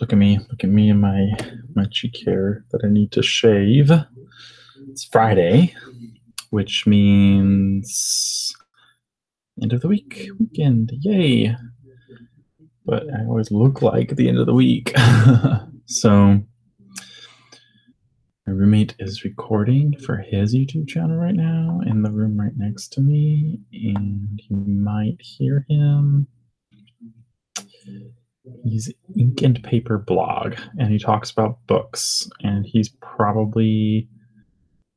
Look at me and my cheek hair that I need to shave. It's Friday, which means end of the weekend, yay. But I always look like the end of the week. So my roommate is recording for his YouTube channel right now in the room right next to me, and you might hear him. He's Ink and Paper Blog, and he talks about books, and he's probably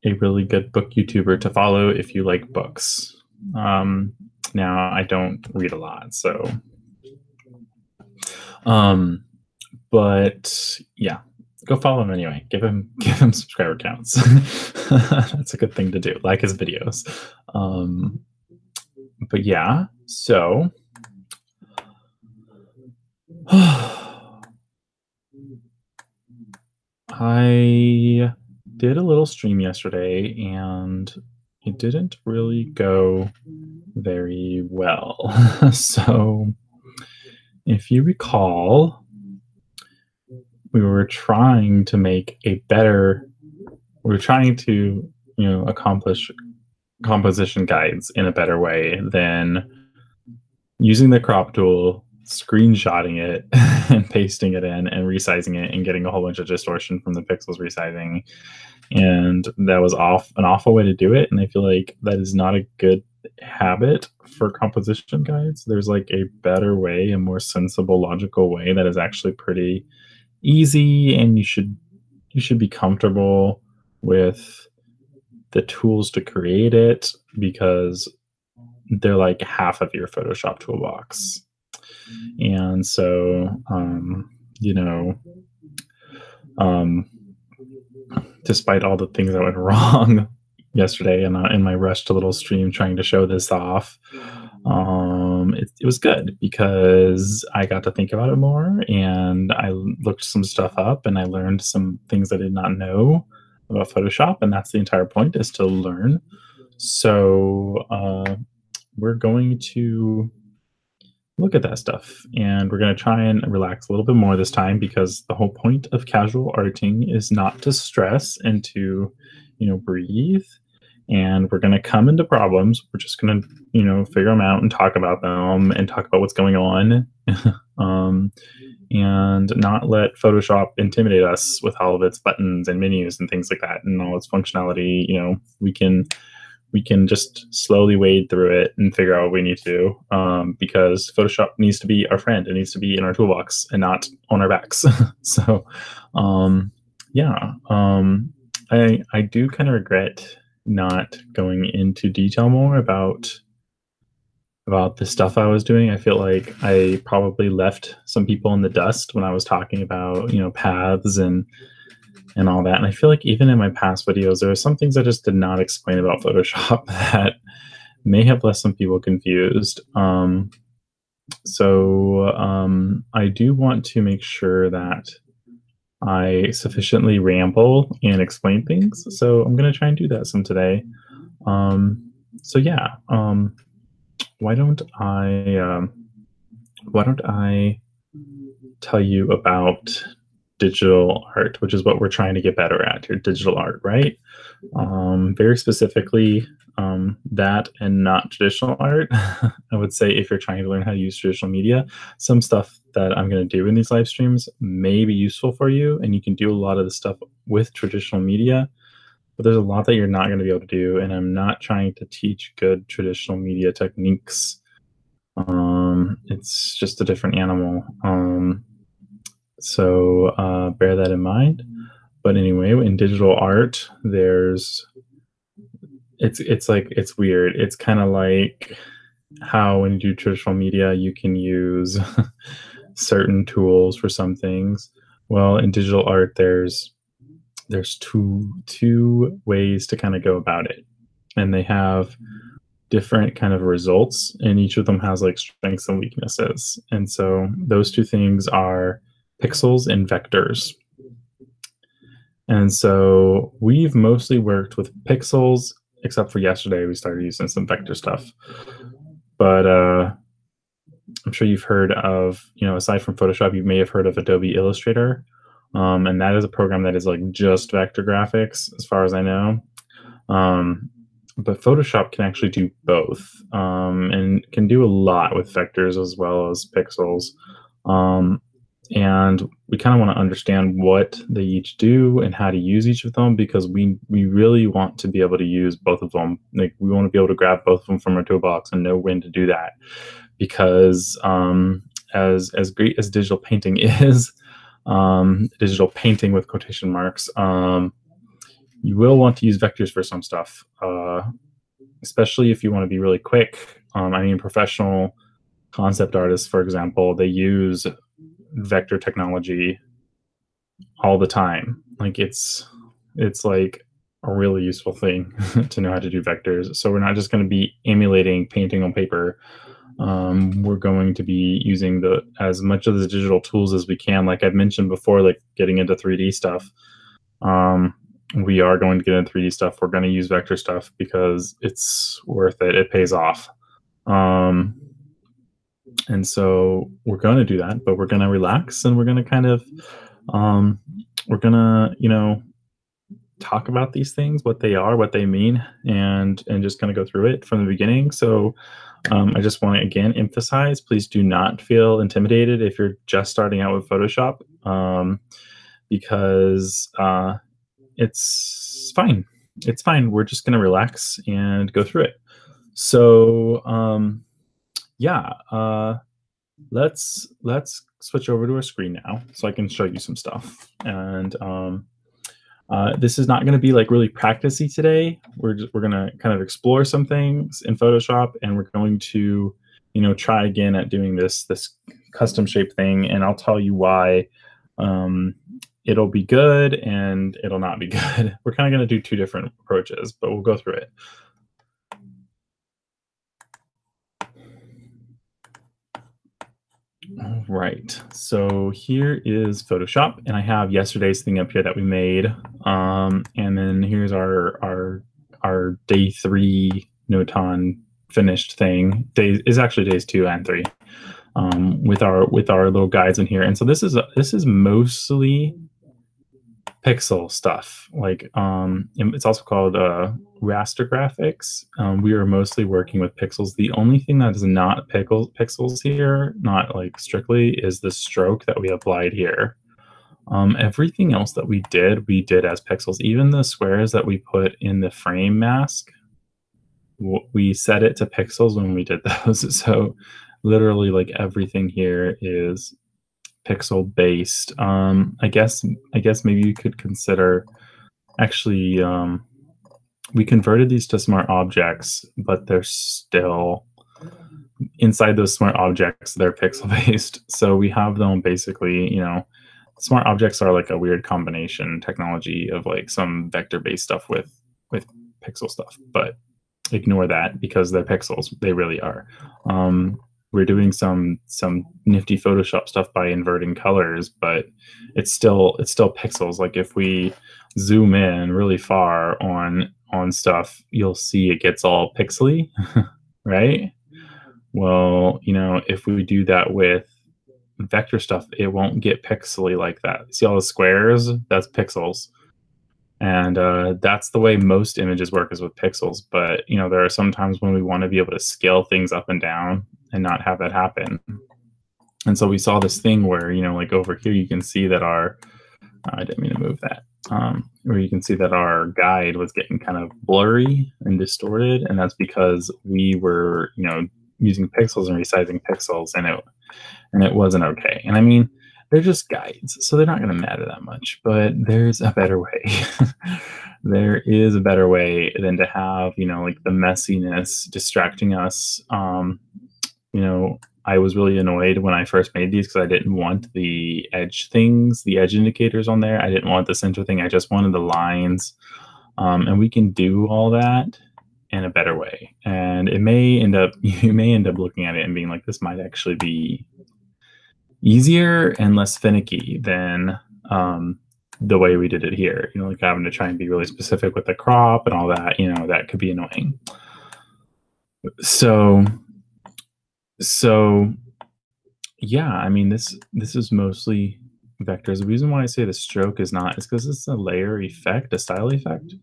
a really good book YouTuber to follow if you like books. Now, I don't read a lot, so... but yeah, go follow him anyway. Give him subscriber counts. That's a good thing to do. Like his videos. But yeah, so I did a little stream yesterday and it didn't really go very well. So if you recall, we were trying to accomplish composition guides in a better way than using the crop tool, screenshotting it and pasting it in and resizing it and getting a whole bunch of distortion from the pixels resizing. And that was an awful way to do it. And I feel like that is not a good habit for composition guides. There's like a better way, a more sensible, logical way that is actually pretty easy, and you should be comfortable with the tools to create it because they're like half of your Photoshop toolbox. And so despite all the things that went wrong yesterday and in my rushed little stream trying to show this off, it was good because I got to think about it more, and I looked some stuff up and I learned some things I did not know about Photoshop, and that's the entire point, is to learn. So we're going to look at that stuff, and we're going to try and relax a little bit more this time, because the whole point of casual arting is not to stress and to, breathe. And we're going to come into problems. We're just going to, figure them out and talk about them and talk about what's going on, and not let Photoshop intimidate us with all of its buttons and menus and things like that and all its functionality. We can just slowly wade through it and figure out what we need to do, because Photoshop needs to be our friend. It needs to be in our toolbox and not on our backs. So, I do kind of regret not going into detail more about the stuff I was doing. I feel like I probably left some people in the dust when I was talking about, paths and all that. And I feel like even in my past videos, there are some things I just did not explain about Photoshop that may have left some people confused. So I do want to make sure that I sufficiently ramble and explain things. So I'm going to try and do that some today. Why don't I tell you about digital art, which is what we're trying to get better at here, digital art, right? Very specifically, that and not traditional art. I would say if you're trying to learn how to use traditional media, some stuff that I'm going to do in these live streams may be useful for you, and you can do a lot of the stuff with traditional media, but there's a lot that you're not going to be able to do, and I'm not trying to teach good traditional media techniques. It's just a different animal. So bear that in mind. But anyway, in digital art, it's weird. It's kind of like how when you do traditional media, you can use certain tools for some things. Well, in digital art, there's two ways to kind of go about it, and they have different kind of results, and each of them has like strengths and weaknesses. And so those two things are pixels and vectors. And so we've mostly worked with pixels, except for yesterday we started using some vector stuff. But I'm sure you've heard of, aside from Photoshop, you may have heard of Adobe Illustrator. And that is a program that is like just vector graphics, as far as I know. Um, but Photoshop can actually do both, and can do a lot with vectors as well as pixels. Um, and we kind of want to understand what they each do and how to use each of them, because we really want to be able to use both of them. Like, we want to be able to grab both of them from our toolbox and know when to do that, because as great as digital painting is, digital painting with quotation marks, you will want to use vectors for some stuff, especially if you want to be really quick. I mean, professional concept artists, for example, they use vector technology all the time. Like, it's like a really useful thing to know how to do vectors. So we're not just going to be emulating painting on paper. We're going to be using as much of the digital tools as we can. Like I've mentioned before, like getting into 3D stuff. We are going to get into 3D stuff. We're going to use vector stuff because it's worth it. It pays off. And so we're going to do that, but we're going to relax, and we're going to kind of, we're going to, talk about these things, what they are, what they mean, and just kind of go through it from the beginning. So I just want to again emphasize, please do not feel intimidated if you're just starting out with Photoshop, because it's fine. It's fine. We're just going to relax and go through it. So yeah, let's switch over to our screen now so I can show you some stuff. And this is not going to be like really practicey today. We're going to kind of explore some things in Photoshop, and we're going to, try again at doing this custom shape thing, and I'll tell you why it'll be good and it'll not be good. We're kind of going to do two different approaches, but we'll go through it. All right, so here is Photoshop, and I have yesterday's thing up here that we made, and then here's our day 3 Noton finished thing. Is actually days 2 and 3, with our little guides in here. And so this is mostly pixel stuff. Like, it's also called raster graphics. We are mostly working with pixels. The only thing that is not pixels here, not like strictly, is the stroke that we applied here. Everything else that we did as pixels. Even the squares that we put in the frame mask, we set it to pixels when we did those. So literally, like, everything here is pixel based. I guess maybe you could consider, actually, we converted these to smart objects, but they're still inside those smart objects, they're pixel based. So we have them basically, smart objects are like a weird combination technology of like some vector based stuff with pixel stuff, but ignore that because they're pixels. They really are. We're doing some nifty Photoshop stuff by inverting colors, but it's still pixels. Like, if we zoom in really far on stuff, you'll see it gets all pixely, right? Well, if we do that with vector stuff, it won't get pixely like that. See all the squares? That's pixels. And that's the way most images work, is with pixels. But there are some times when we want to be able to scale things up and down and not have that happen. And so we saw this thing where, like over here, you can see that I didn't mean to move that, where you can see that our guide was getting kind of blurry and distorted. And that's because we were, using pixels and resizing pixels, and it wasn't okay. And I mean, they're just guides, so they're not going to matter that much, but there's a better way. There is a better way than to have, like, the messiness distracting us. I was really annoyed when I first made these because I didn't want the edge things, the edge indicators on there. I didn't want the center thing. I just wanted the lines. And we can do all that in a better way. And you may end up looking at it and being like, this might actually be easier and less finicky than the way we did it here. Like having to try and be really specific with the crop and all that, that could be annoying. So Yeah, I mean, this is mostly vectors. The reason why I say the stroke is not is because it's a layer effect, a style effect.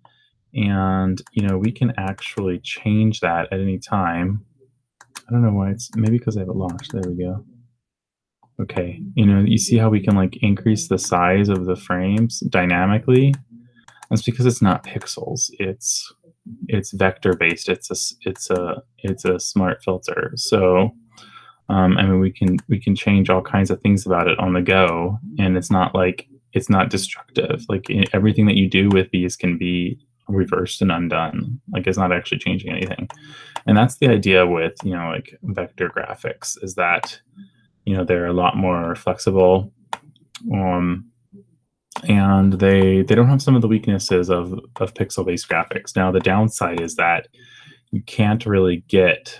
And, we can actually change that at any time. I don't know why it's maybe because I have it launched. There we go. Okay. You see how we can like increase the size of the frames dynamically? That's because it's not pixels. It's vector based. It's a smart filter. So I mean, we can change all kinds of things about it on the go, and it's not destructive. Like everything that you do with these can be reversed and undone. Like it's not actually changing anything, and that's the idea with like vector graphics is that they're a lot more flexible, um, and they don't have some of the weaknesses of pixel based graphics. Now the downside is that you can't really get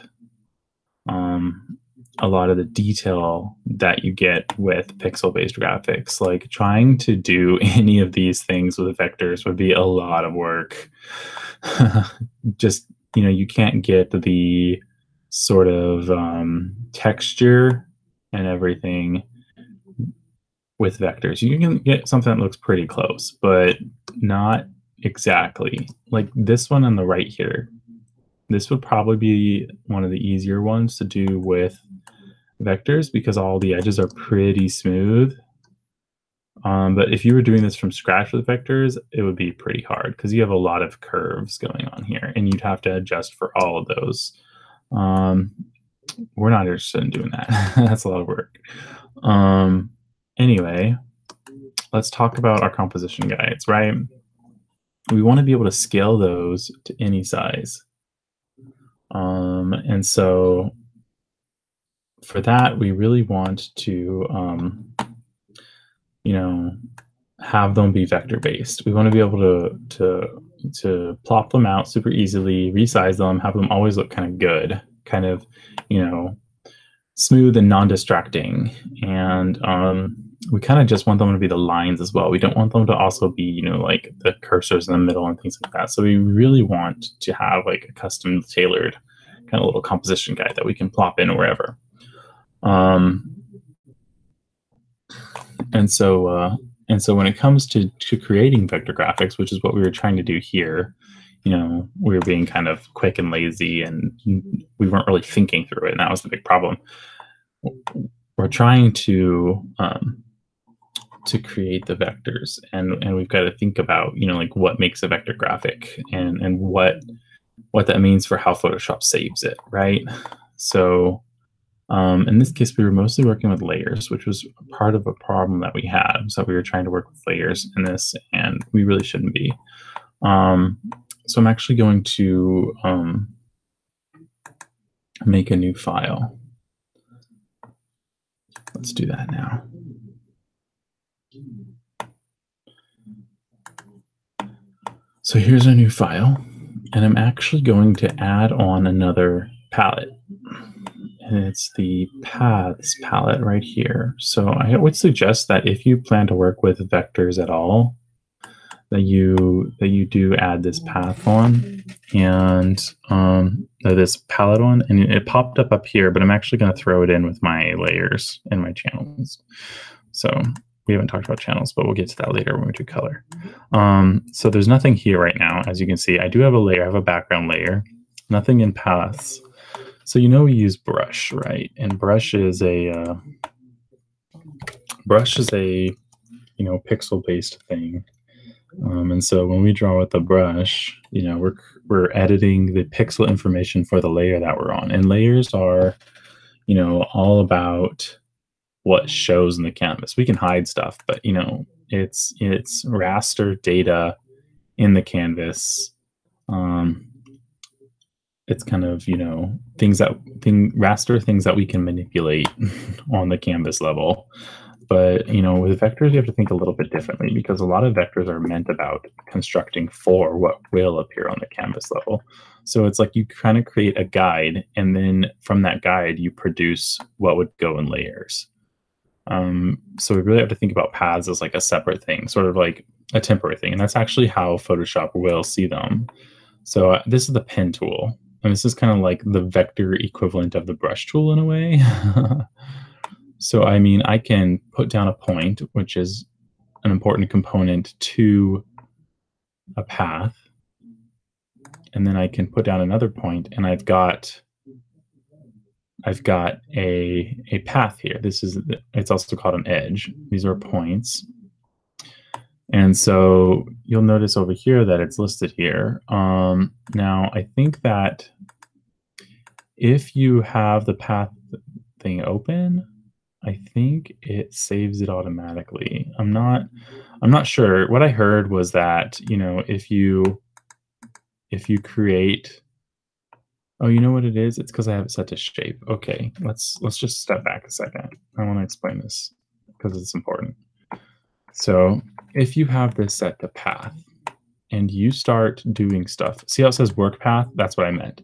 um, a lot of the detail that you get with pixel-based graphics. Like trying to do any of these things with vectors would be a lot of work. Just, you can't get the sort of texture and everything with vectors. You can get something that looks pretty close, but not exactly. Like this one on the right here. This would probably be one of the easier ones to do with vectors because all the edges are pretty smooth. But if you were doing this from scratch with vectors, it would be pretty hard because you have a lot of curves going on here, and you'd have to adjust for all of those. We're not interested in doing that. That's a lot of work. Anyway, let's talk about our composition guides, right? We want to be able to scale those to any size. And so for that, we really want to, have them be vector based. We want to be able to plop them out super easily, resize them, have them always look kind of good, kind of, smooth and non-distracting. And we kind of just want them to be the lines as well. We don't want them to also be, like the cursors in the middle and things like that. So we really want to have like a custom tailored kind of little composition guide that we can plop in wherever. And so when it comes to creating vector graphics, which is what we were trying to do here, we were being kind of quick and lazy, and we weren't really thinking through it, and that was the big problem. We're trying to create the vectors, and we've got to think about like what makes a vector graphic and what that means for how Photoshop saves it, right? So in this case, we were mostly working with layers, which was part of a problem that we had. So we were trying to work with layers in this, and we really shouldn't be. So I'm actually going to make a new file. Let's do that now. So here's a new file, and I'm actually going to add on another palette. And it's the paths palette right here. So I would suggest that if you plan to work with vectors at all, that you do add this path one and this palette one. And it popped up here, but I'm actually going to throw it in with my layers and my channels. So we haven't talked about channels, but we'll get to that later when we do color. So there's nothing here right now. As you can see, I do have a layer, I have a background layer, nothing in paths. So we use brush, right? And brush is a pixel-based thing. And so when we draw with the brush, we're editing the pixel information for the layer that we're on. And layers are, all about what shows in the canvas. We can hide stuff, but it's raster data in the canvas. It's kind of raster things that we can manipulate on the canvas level. But with vectors, you have to think a little bit differently because a lot of vectors are meant about constructing for what will appear on the canvas level. So it's like you kind of create a guide, and then from that guide, you produce what would go in layers. So we really have to think about paths as like a separate thing, sort of like a temporary thing. And that's actually how Photoshop will see them. So this is the pen tool. And this is kind of like the vector equivalent of the brush tool in a way. So, I mean, I can put down a point, which is an important component to a path, and then I can put down another point, and I've got a path here. It's also called an edge. These are points. And so you'll notice over here that it's listed here. Now, I think that if you have the path thing open, I think it saves it automatically. I'm not sure. What I heard was that, if you create. Oh, you know what it is? It's because I have it set to shape. Okay, let's just step back a second. I want to explain this because it's important. So if you have this set to path and you start doing stuff, see how it says work path? That's what I meant.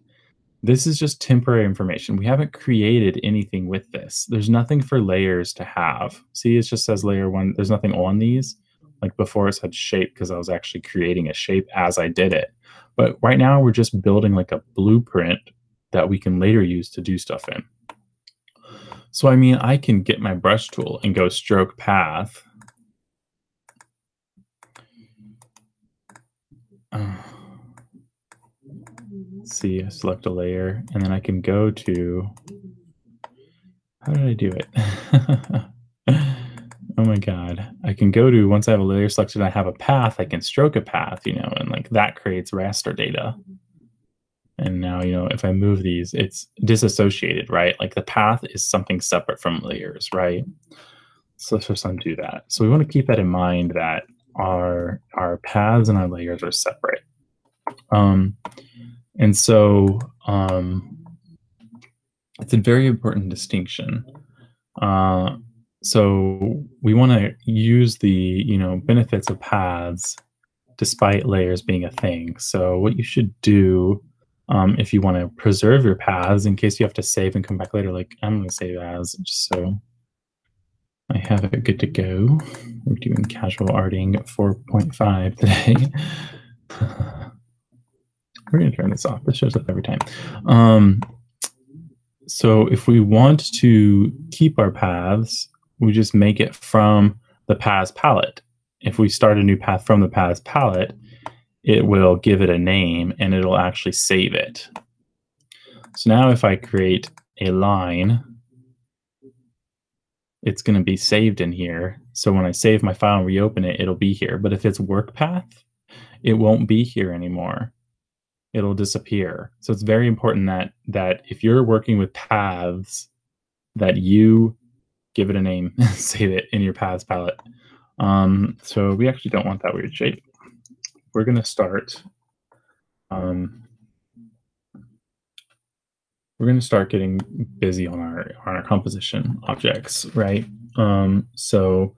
This is just temporary information. We haven't created anything with this. There's nothing for layers to have. See, it just says layer one. There's nothing on these. Like before it said shape because I was actually creating a shape as I did it. But right now we're just building like a blueprint that we can later use to do stuff in. So, I mean, I can get my brush tool and go stroke path. See, I select a layer, and then I can go to, how did I do it? Oh my God. I can go to, once I have a layer selected, I have a path, I can stroke a path, and like that creates raster data. And now, if I move these, it's disassociated, right? Like the path is something separate from layers, right? So let's just undo that. So we want to keep that in mind that our paths and our layers are separate. And so it's a very important distinction. So we want to use the benefits of paths despite layers being a thing. So what you should do if you want to preserve your paths in case you have to save and come back later, like I'm going to save as just so I have it good to go. We're doing casual arting 4.5 today. We're going to turn this off. This shows up every time. So if we want to keep our paths, we just make it from the paths palette. If we start a new path from the paths palette, it will give it a name and it'll actually save it. So now if I create a line, it's going to be saved in here. So when I save my file and reopen it, it'll be here. But if it's work path, it won't be here anymore. It'll disappear. So it's very important that if you're working with paths, that you give it a name, save it in your paths palette. So we actually don't want that weird shape. We're going to start. We're going to start getting busy on our composition objects, right? So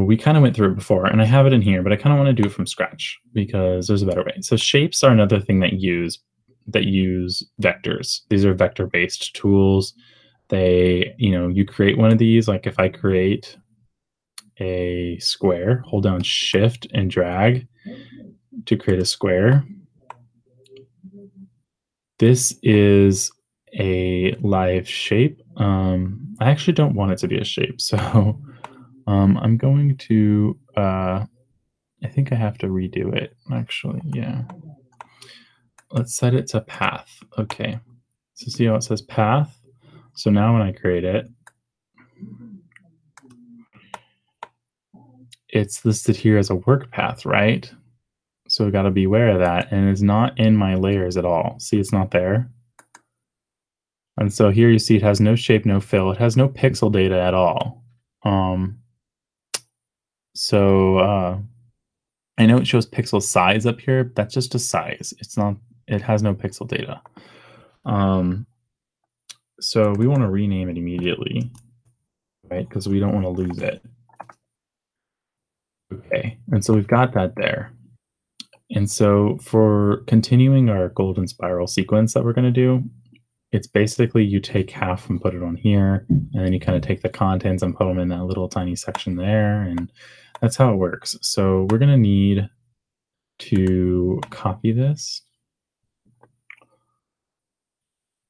we kind of went through it before, and I have it in here, but I kind of want to do it from scratch because there's a better way. So shapes are another thing that use vectors. These are vector-based tools. They, you create one of these. Like if I create a square, hold down Shift and drag to create a square. This is a live shape. I actually don't want it to be a shape, so I'm going to, I think I have to redo it, actually, yeah. Let's set it to path. Okay, so see how it says path? So now when I create it, it's listed here as a work path, right? So we got to be aware of that, and it's not in my layers at all. See, it's not there. And so here you see it has no shape, no fill. It has no pixel data at all. I know it shows pixel size up here. But that's just a size. It has no pixel data. So we want to rename it immediately, right? Because we don't want to lose it. Okay, and so we've got that there. And so for continuing our golden spiral sequence that we're going to do, it's basically you take half and put it on here, and then you kind of take the contents and put them in that little tiny section there, and that's how it works. So we're going to need to copy this.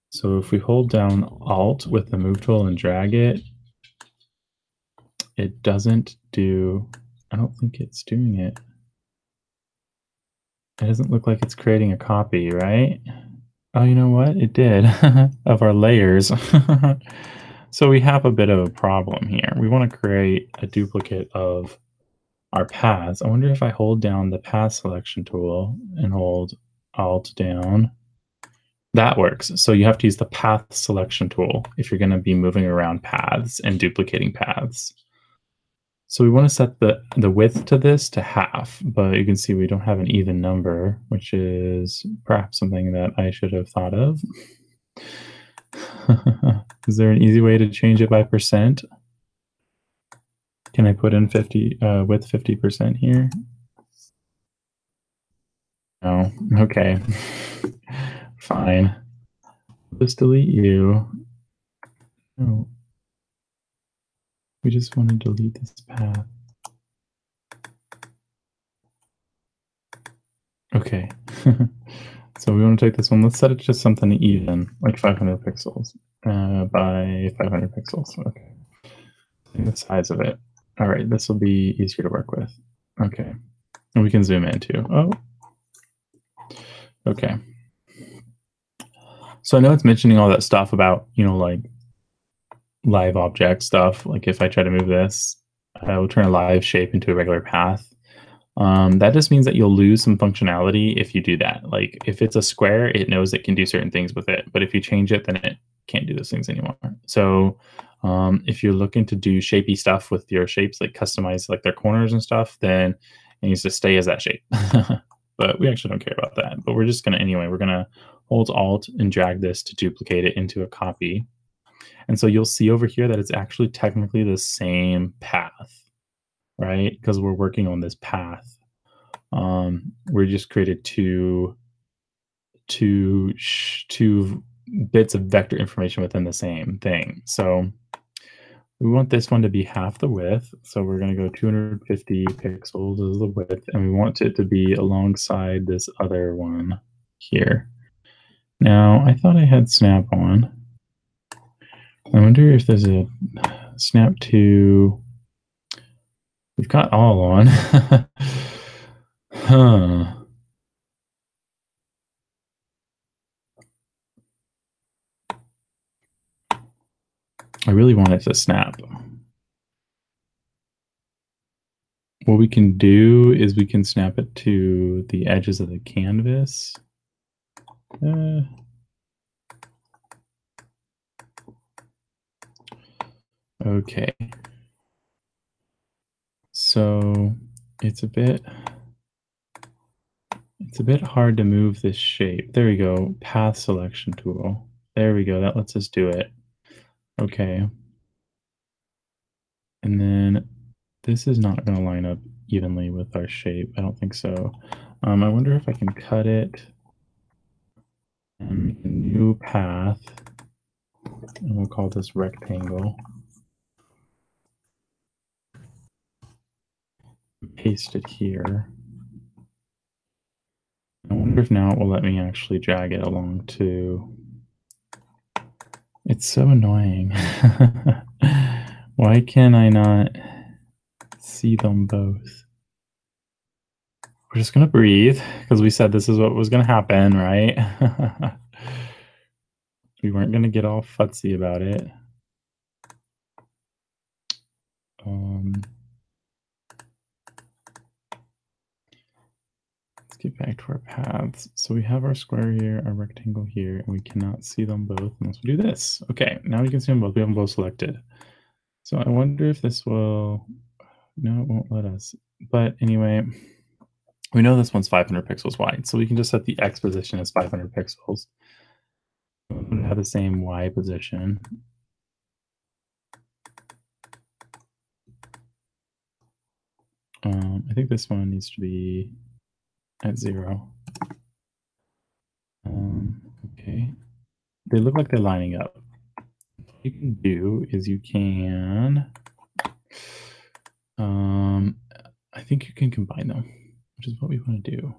So if we hold down Alt with the move tool and drag it, it doesn't do, I don't think it's doing it. It doesn't look like it's creating a copy, right? Oh, you know what? It did of our layers. So we have a bit of a problem here. We want to create a duplicate of our paths. I wonder if I hold down the path selection tool and hold Alt down. That works. So you have to use the path selection tool if you're going to be moving around paths and duplicating paths. So we want to set the width to this to half, but you can see we don't have an even number, which is perhaps something that I should have thought of. Is there an easy way to change it by percent? Can I put in width 50% here? No. Okay. Fine. Just delete you. No. We just want to delete this path. Okay. So we want to take this one. Let's set it to something even, like 500 pixels by 500 pixels. Okay. The size of it. All right. This will be easier to work with. Okay. And we can zoom in too. Oh. Okay. So I know it's mentioning all that stuff about, like live object stuff. Like if I try to move this, I will turn a live shape into a regular path. That just means that you'll lose some functionality if you do that. Like if it's a square, it knows it can do certain things with it, but if you change it, then it can't do those things anymore. So if you're looking to do shapey stuff with your shapes, like customize like their corners and stuff, then it needs to stay as that shape. But we actually don't care about that. But we're just gonna, anyway, we're gonna hold Alt and drag this to duplicate it into a copy. And so you'll see over here that it's actually technically the same path, right? Because we're working on this path. We just created two bits of vector information within the same thing. So we want this one to be half the width. So we're going to go 250 pixels as the width, and we want it to be alongside this other one here. Now, I thought I had snap on. I wonder if there's a snap to. We've got all on. Huh. I really want it to snap. What we can do is we can snap it to the edges of the canvas. Okay. So it's a bit hard to move this shape. There we go. Path selection tool. There we go. That lets us do it. Okay. And then this is not going to line up evenly with our shape. I don't think so. I wonder if I can cut it and make a new path. And we'll call this rectangle. Paste it here. I wonder if now it will let me actually drag it along to. It's so annoying. Why can I not see them both? We're just gonna breathe because we said this is what was gonna happen, right? We weren't gonna get all futzy about it. Let's get back to our paths. So we have our square here, our rectangle here, and we cannot see them both unless we do this. Okay, now we can see them both. We have them both selected. So I wonder if this will. No, it won't let us. But anyway, we know this one's 500 pixels wide, so we can just set the X position as 500 pixels. We have the same Y position. I think this one needs to be at 0. Okay. They look like they're lining up. What you can do is you can, I think you can combine them, which is what we want to do.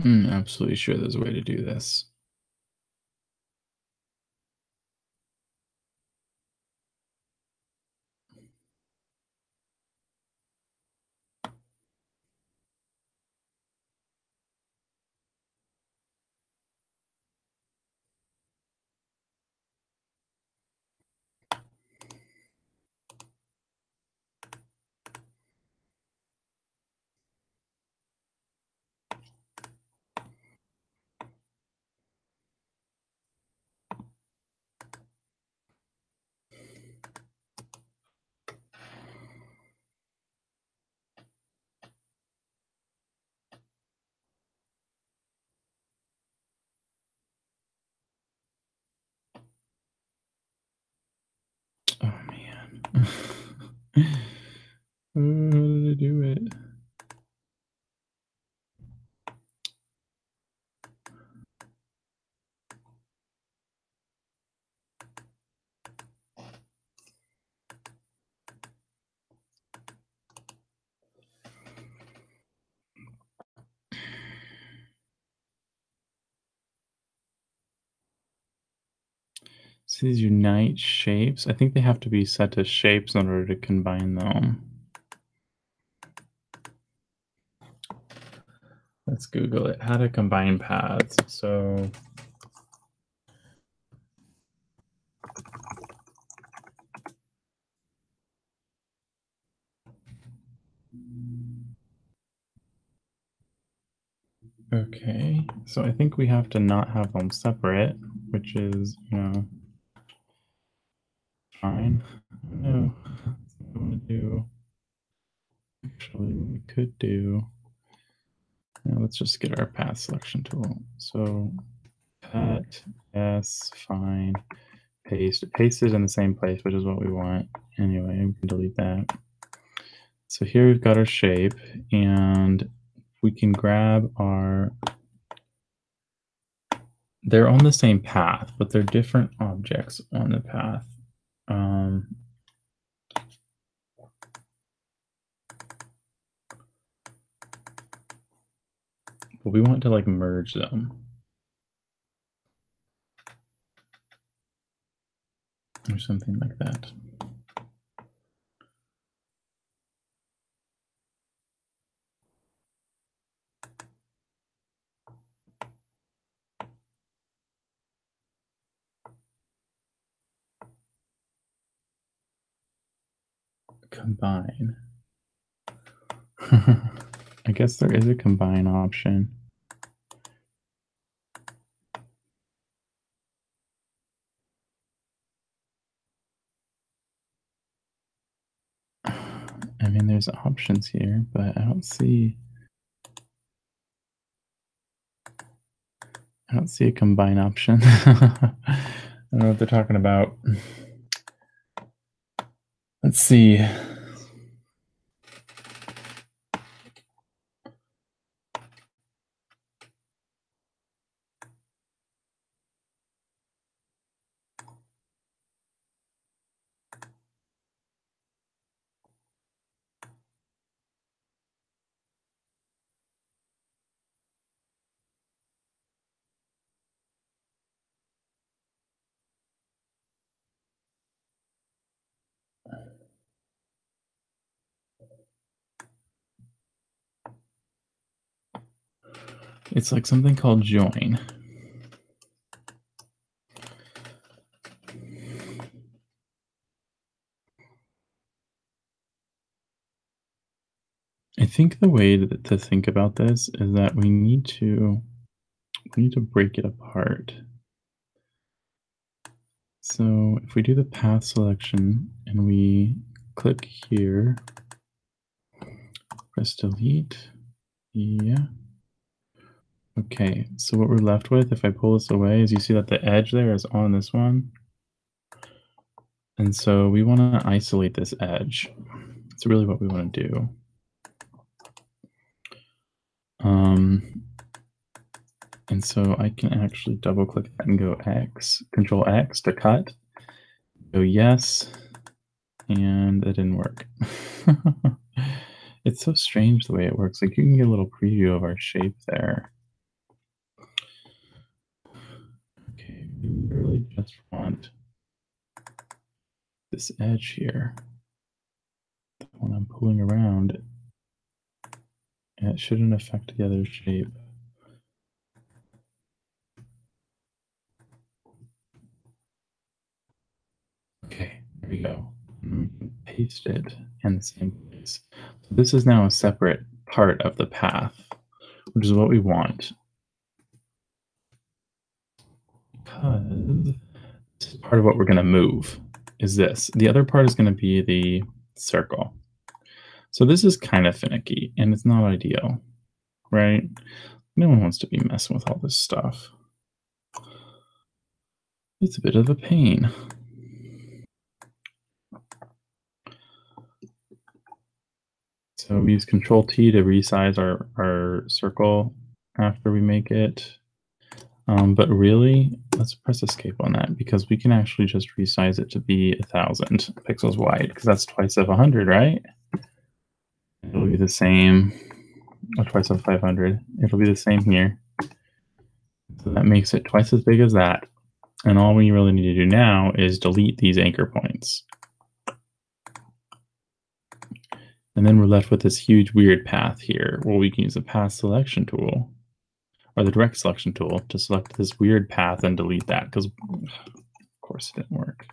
Absolutely sure there's a way to do this. Oh man. How did I do it? So these unite shapes. I think they have to be set to shapes in order to combine them. Let's Google it. How to combine paths. So okay. So I think we have to not have them separate, which is, fine. No. What I'm gonna do. Actually, what we could do. Let's just get our path selection tool. So cut, yes, fine. Paste. Paste it in the same place, which is what we want. Anyway, we can delete that. So here we've got our shape, and we can grab our. They're on the same path, but they're different objects on the path. But we want to like merge them or something like that. Combine. I guess there is a combine option. I mean, there's options here, but I don't see a combine option. I don't know what they're talking about. Let's see. It's like something called join. I think the way to think about this is that we need to break it apart. So if we do the path selection and we click here, press delete. Yeah. Okay, so what we're left with, if I pull this away, is you see that the edge there is on this one. And so we want to isolate this edge. That's really what we want to do. And so I can actually double click that and go X, Control X to cut. Go yes, and it didn't work. It's so strange the way it works. Like you can get a little preview of our shape there. just want this edge here, the one I'm pulling around, and it shouldn't affect the other shape. Okay, there we go. Paste it in the same place. So this is now a separate part of the path, which is what we want. Because this is part of what we're going to move, is this. The other part is going to be the circle. So this is kind of finicky, and it's not ideal, right? No one wants to be messing with all this stuff. It's a bit of a pain. So we use Control T to resize our circle after we make it. But really, let's press escape on that because we can actually just resize it to be 1,000 pixels wide because that's twice of 100, right? It'll be the same, or twice of 500. It'll be the same here. So that makes it twice as big as that. And all we really need to do now is delete these anchor points. And then we're left with this huge weird path here where we can use the path selection tool or the direct selection tool to select this weird path and delete that because, of course, it didn't work.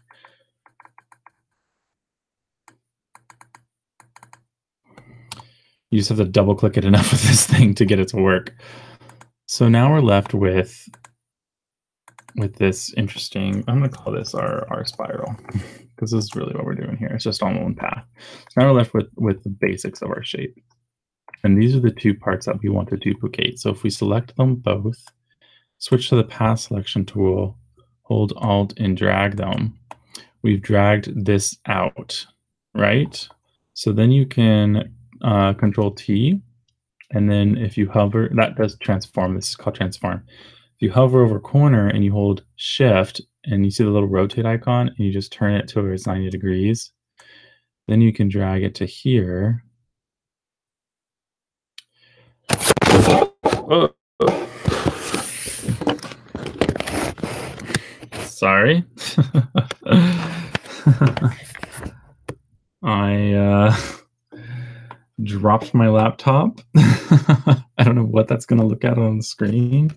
You just have to double click it enough with this thing to get it to work. So now we're left with this interesting, I'm going to call this our spiral because this is really what we're doing here. It's just on one path. So now we're left with the basics of our shape. And these are the two parts that we want to duplicate. So if we select them both, switch to the path selection tool, hold Alt and drag them, we've dragged this out, right? So then you can Control T, and then if you hover, that does transform. This is called transform. If you hover over corner and you hold Shift and you see the little rotate icon and you just turn it to where it's 90 degrees, then you can drag it to here. Oh. Sorry. I dropped my laptop. I don't know what that's going to look at on the screen.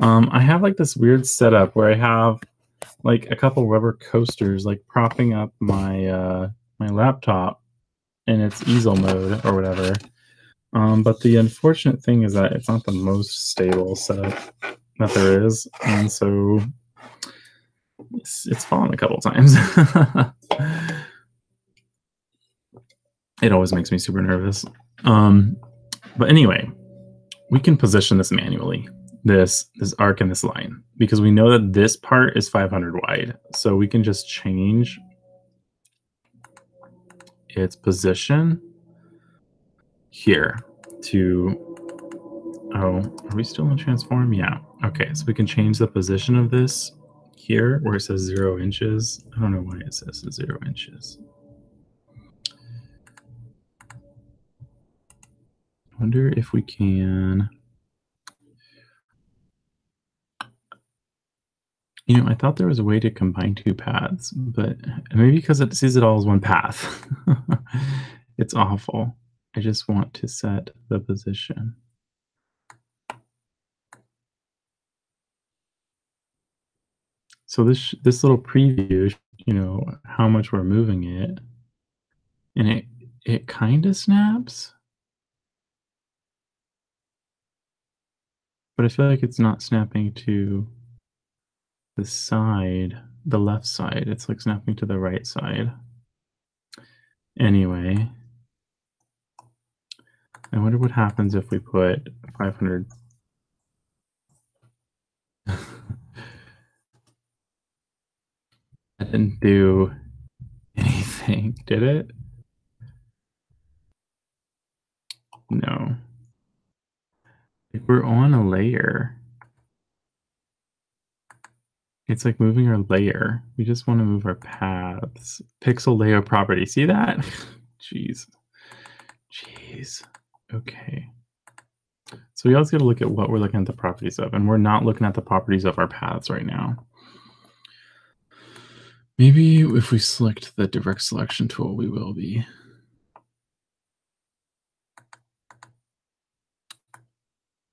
I have like this weird setup where I have like a couple rubber coasters like propping up my my laptop in its easel mode or whatever. But the unfortunate thing is that it's not the most stable setup that there is, and so it's fallen a couple times. It always makes me super nervous. But anyway, we can position this manually, this arc and this line, because we know that this part is 500 wide. So we can just change its position here to, oh, are we still in transform? Yeah. Okay, so we can change the position of this here where it says 0 inches. I don't know why it says 0 inches. I wonder if we can. You know, I thought there was a way to combine two paths, but maybe because it sees it all as one path. It's awful. I just want to set the position. So this little preview, you know, how much we're moving it, and it kind of snaps, but I feel like it's not snapping to the side, the left side. It's like snapping to the right side. Anyway, I wonder what happens if we put 500. That didn't do anything, did it? No. If we're on a layer, it's like moving our layer. We just want to move our paths. Pixel layer property. See that? Jeez. Jeez. Okay. So we always got to look at what we're looking at the properties of, and we're not looking at the properties of our paths right now. Maybe if we select the direct selection tool, we will be.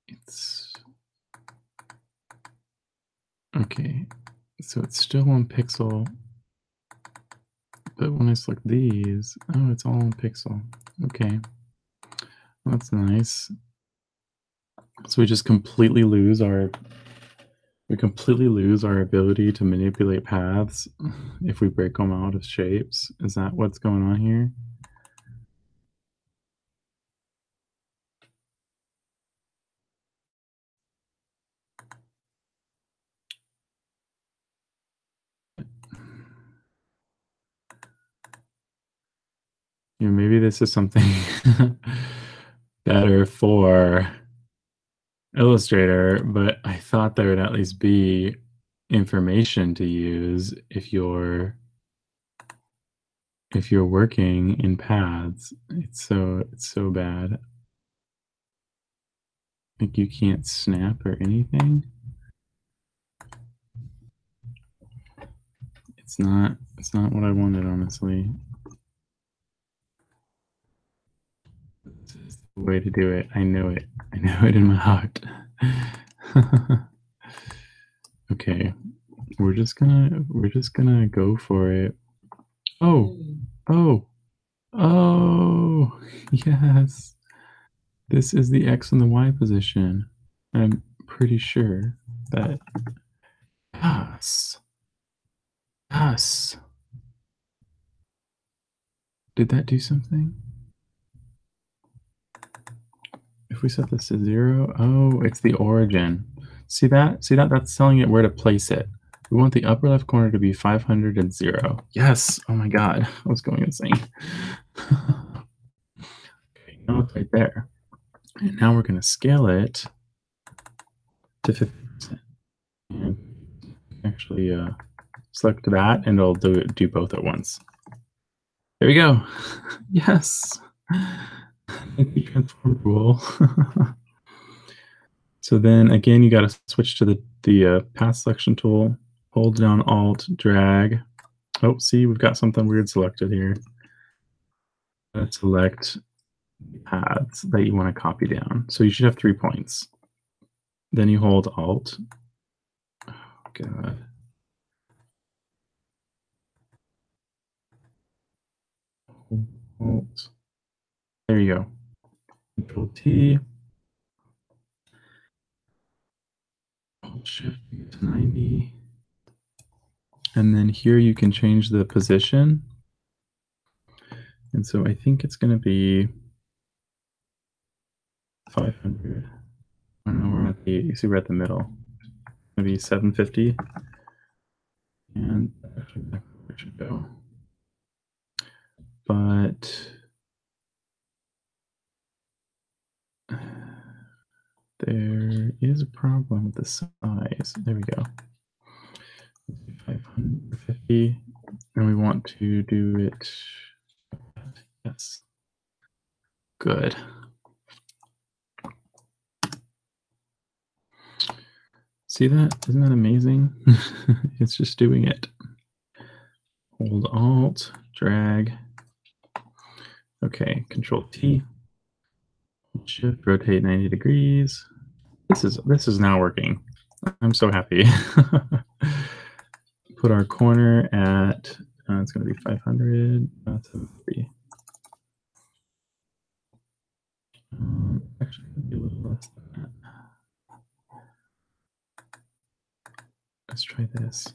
It's okay. So it's still on pixel, but when I select these, oh, it's all on pixel. Okay, that's nice. So we completely lose our ability to manipulate paths if we break them out of shapes. Is that what's going on here? You know, maybe this is something better for Illustrator, but I thought there would at least be information to use if you're working in paths. It's so bad. Like you can't snap or anything. It's not what I wanted, honestly. This is the way to do it. I know it. I know it in my heart. Okay. We're just gonna go for it. Oh, oh, oh, yes. This is the X and the Y position. I'm pretty sure that, yes, yes. Did that do something? If we set this to 0, oh, it's the origin. See that? See that? That's telling it where to place it. We want the upper left corner to be 500 and 0. Yes. Oh my God. I was going insane. Okay, now it's right there. And now we're going to scale it to 50%. And actually select that, and it'll do both at once. There we go. Yes. Thank you, transform rule. So then again, you got to switch to the path selection tool, hold down Alt, drag. Oh, see, we've got something weird selected here. Let's select paths that you want to copy down. So you should have 3 points. Then you hold Alt. Oh, God. Alt. There you go. Control T. Alt Shift to 90. And then here you can change the position. And so I think it's going to be 500. I don't know, we're at the, you see we're at the middle. It's going to be 750. And actually that's where it should go. But there is a problem with the size. There we go. 550. And we want to do it. Yes. Good. See that? Isn't that amazing? It's just doing it. Hold Alt, drag. Okay, Control T. Shift, rotate 90 degrees. This is now working. I'm so happy. Put our corner at, it's going to be 500. That's a 3. Actually, it'll be a little less than that. Let's try this.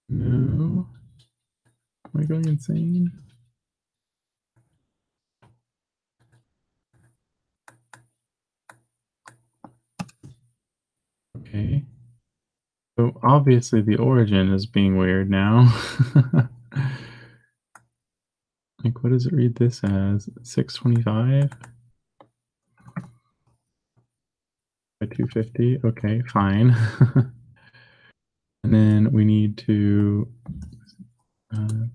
No. Am I going insane? Okay. So obviously the origin is being weird now. Like, what does it read this as? 625? by 250. Okay, fine. And then we need to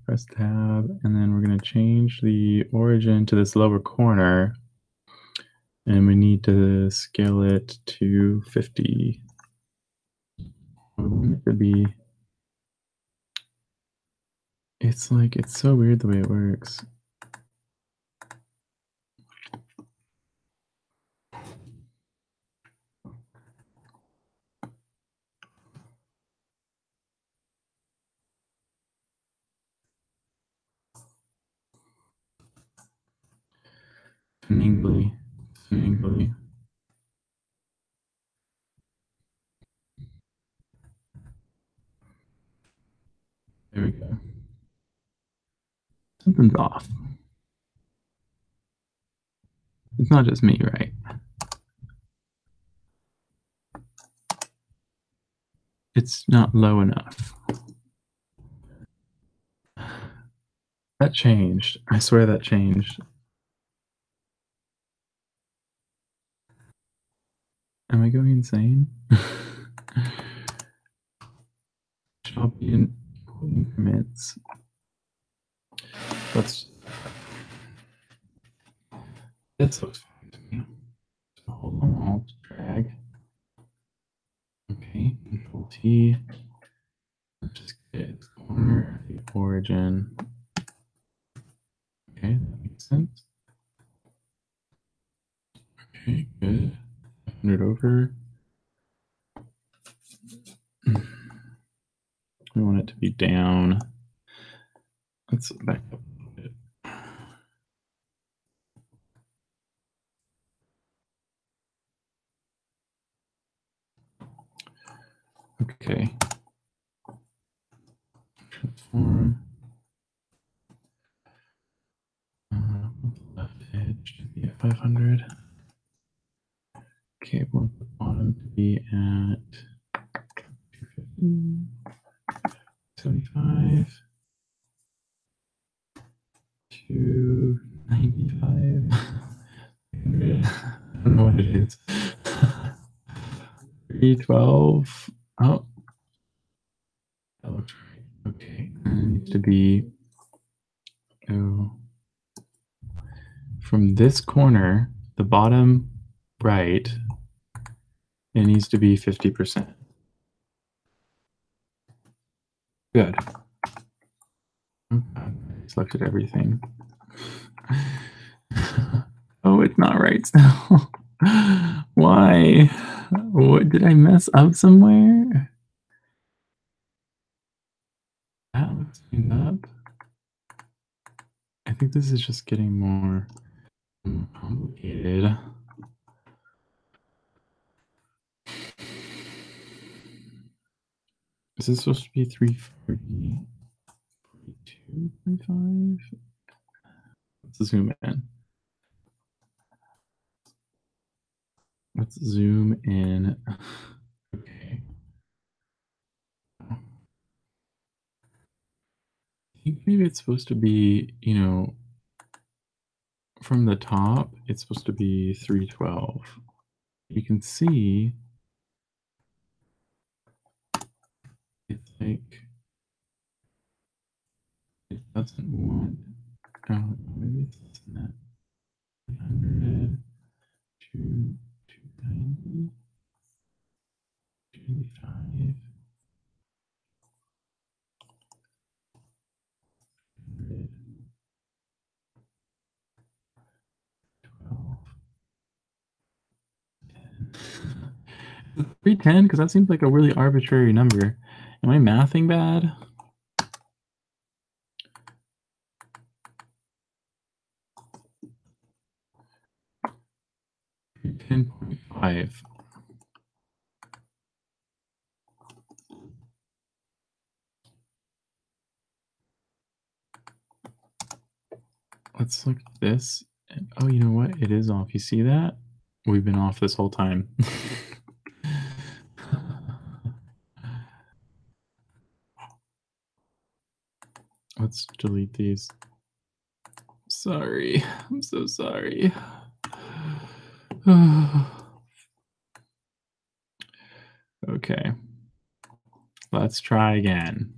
press tab, and then we're going to change the origin to this lower corner, and we need to scale it to 50. It could be. It's like, it's so weird the way it works. Finagly. Finagly. There we go. Something's off. It's not just me, right? It's not low enough. That changed. I swear that changed. Am I going insane? Shall be in increments. This looks fine to me. So hold on, I'll drag. Okay, Control T. Let's just get this corner, the origin. Okay, that makes sense. Okay, good. 500 over. We want it to be down. Let's back up a little bit. Okay. Transform. Left edge to be at 500. Okay, we want the bottom to be at 250, 75, 295. I don't know what it is. 312. Oh, that looks right. Okay, and it needs to be from this corner, the bottom right, it needs to be 50%. Good. Okay, I selected everything. Oh, it's not right still. Why? What did I mess up somewhere? That looks cleaned up. I think this is just getting more complicated. Is this supposed to be 340? 42.5? Let's zoom in. Let's zoom in. Okay. I think maybe it's supposed to be, from the top, it's supposed to be 312. You can see it's like it doesn't want. Oh, maybe it's less than that. 300 to 290, 295. 310, because that seems like a really arbitrary number. Am I mathing bad? $10.5. Let's look at this. Oh, you know what? It is off. You see that? We've been off this whole time. Let's delete these. Sorry. I'm so sorry. Okay, let's try again.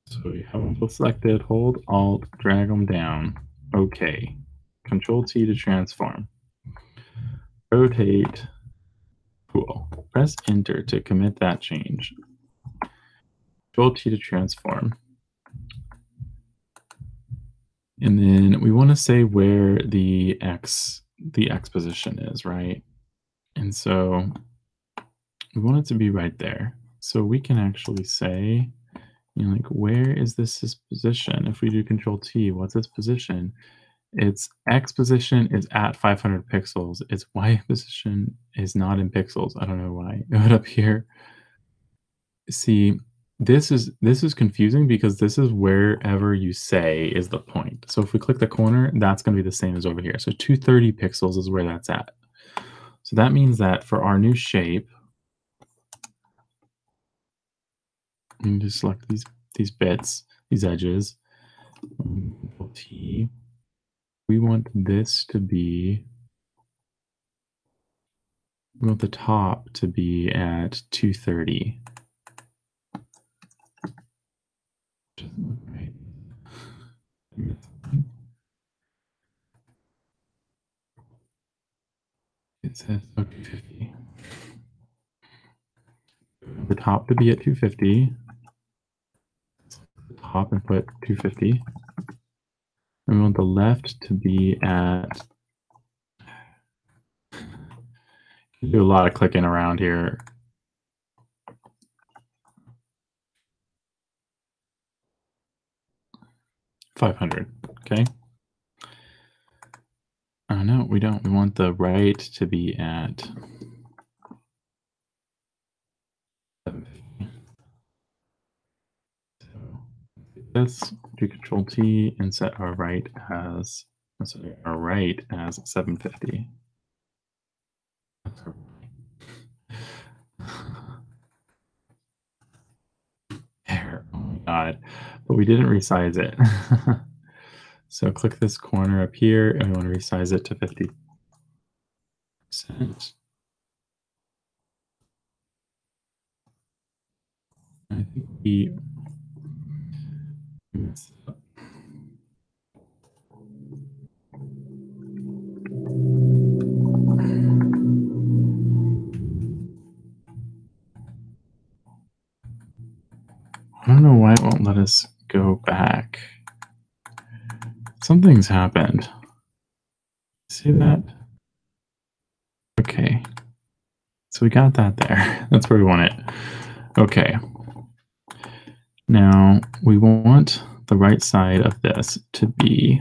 So we have them selected, hold Alt, drag them down. Okay. Control T to transform. Rotate. Cool. Press Enter to commit that change. Control T to transform. And then we want to say where the X position is, right? And so we want it to be right there. So we can actually say, like, where is this position? If we do Control T, what's its position? Its X position is at 500 pixels. Its Y position is not in pixels. I don't know why. But up here, see, this is confusing because this is wherever you say is the point. So if we click the corner, that's going to be the same as over here. So 230 pixels is where that's at. So that means that for our new shape, you can just select these bits, these edges. T. We want this to be, we want the top to be at 230. It says 250. The top to be at 250. Top and put 250. And we want the left to be at, do a lot of clicking around here. $500. Okay. Oh no, we don't. We want the right to be at 750. So let's do Control T and set our right as 750. There. Oh my god. But we didn't resize it. So click this corner up here and we want to resize it to 50%. I think we I don't know why it won't let us go back. Something's happened. See that? Okay. So we got that there. That's where we want it. Okay. Now we want the right side of this to be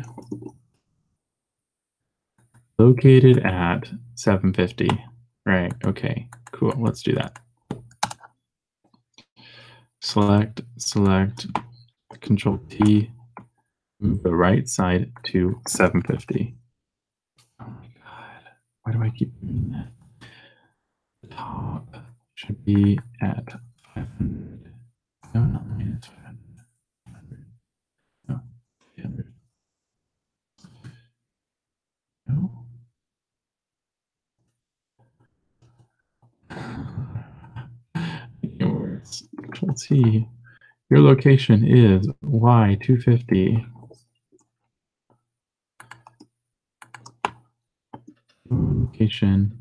located at 750. Right. Okay. Cool. Let's do that. Select, Control T, move the right side to 750. Oh my god. Why do I keep doing that? The top should be at 500. No, not minus 500. 500. No, 300. No. It works. Control T. Your location is Y250. Location,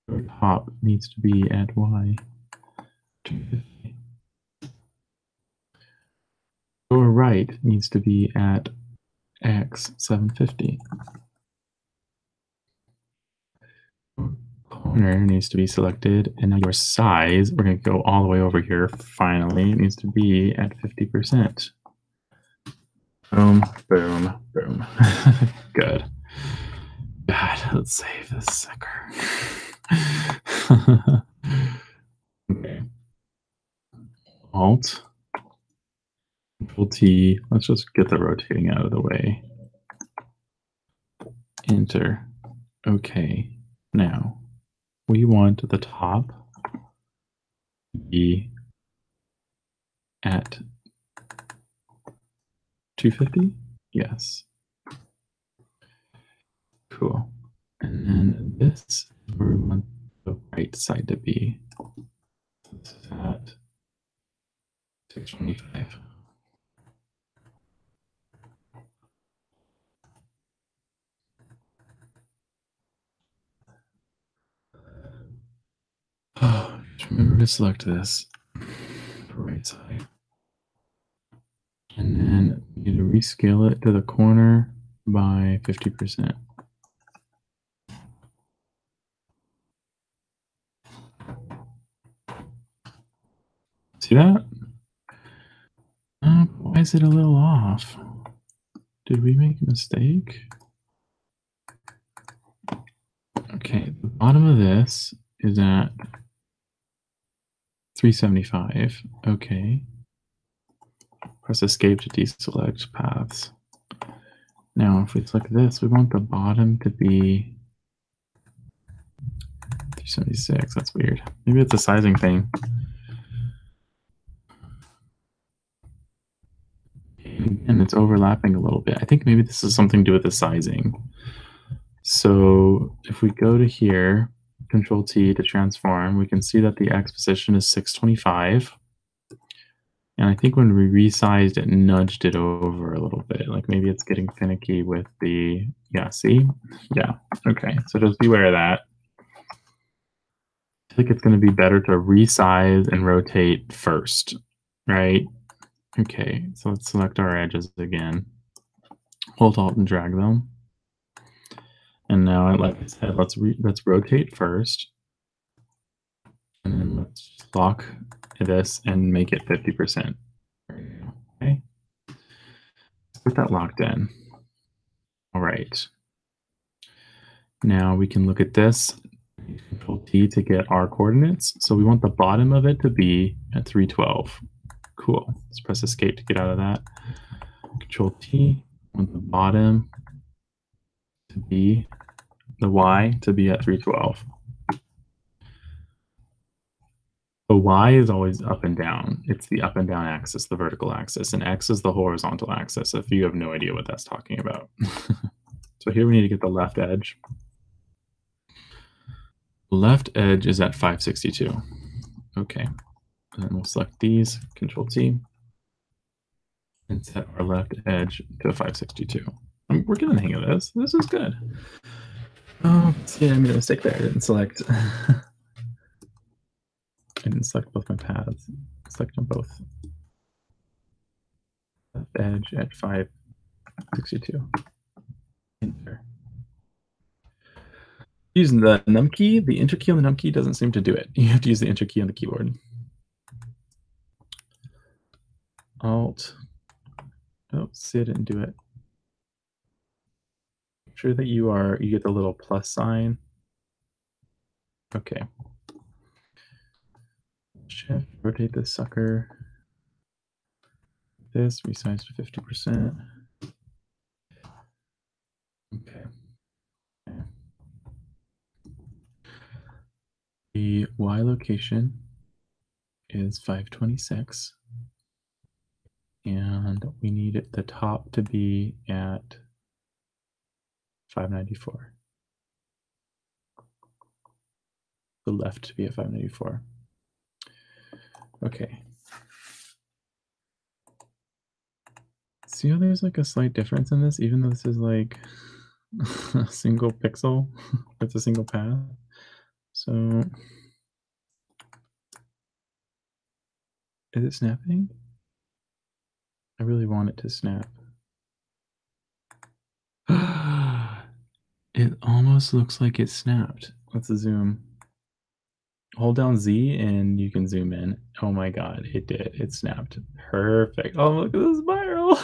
your top needs to be at Y250. Your right needs to be at X750. Corner needs to be selected, and now your size, we're going to go all the way over here. Finally, it needs to be at 50%. Boom, boom, boom. Good. God, let's save this sucker. Okay. Alt, Control T. Let's just get the rotating out of the way. Enter. Okay. Now we want the top to be at 250. Yes. Cool. And then this is where we want the right side to be. So this is at 625. Just remember to select this for right side. And then we need to rescale it to the corner by 50%. See that? Why is it a little off? Did we make a mistake? Okay, the bottom of this is at 375. Okay. Press escape to deselect paths. Now, if we select this, we want the bottom to be 376. That's weird. Maybe it's a sizing thing. And it's overlapping a little bit. I think maybe this is something to do with the sizing. So if we go to here, Control T to transform, we can see that the X position is 625. And I think when we resized it, nudged it over a little bit. Like maybe it's getting finicky with the, yeah, see? Yeah, okay. So just beware of that. I think it's going to be better to resize and rotate first, right? Okay, so let's select our edges again. Hold Alt and drag them. And now, like I said, let's rotate first. And then let's lock this and make it 50%. Okay. Let's put that locked in. All right. Now we can look at this. Control T to get our coordinates. So we want the bottom of it to be at 312. Cool. Let's press escape to get out of that. Control T. Want the bottom to be the Y to be at 312. The Y is always up and down. It's the up and down axis, the vertical axis, and X is the horizontal axis, if you have no idea what that's talking about. So here we need to get the left edge. Left edge is at 562. Okay. And then we'll select these, Control T, and set our left edge to 562. We're getting the hang of this. This is good. Oh, see, I made a mistake there. I didn't select. I didn't select both my paths. Select them both. Left edge at 562. Enter. Using the num key, the enter key on the num key doesn't seem to do it. You have to use the enter key on the keyboard. Alt. Oh, see, I didn't do it. Make sure that you get the little plus sign. Okay. Shift, rotate this sucker. This, resize to 50%. Okay. The Y location is 526. And we need the top to be at 594. The left to be at 594. Okay. See how there's like a slight difference in this, even though this is like a single pixel, it's a single path. So is it snapping? I really want it to snap. It almost looks like it snapped. Let's zoom. Hold down Z and you can zoom in. Oh my God, it did. It snapped. Perfect. Oh, look at this spiral.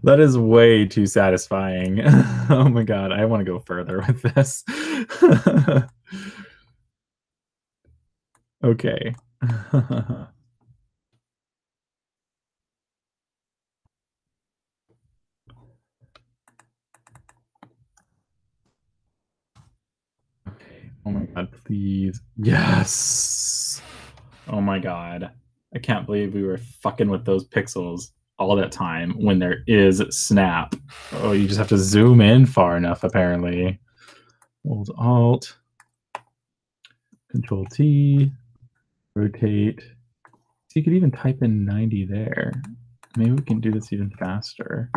That is way too satisfying. Oh my God, I want to go further with this. Okay. Okay. Oh my God, please. Yes. Oh my God. I can't believe we were fucking with those pixels. all that time when there is snap. Oh, you just have to zoom in far enough, apparently. Hold Alt, Control T, rotate. So you could even type in 90 there. Maybe we can do this even faster.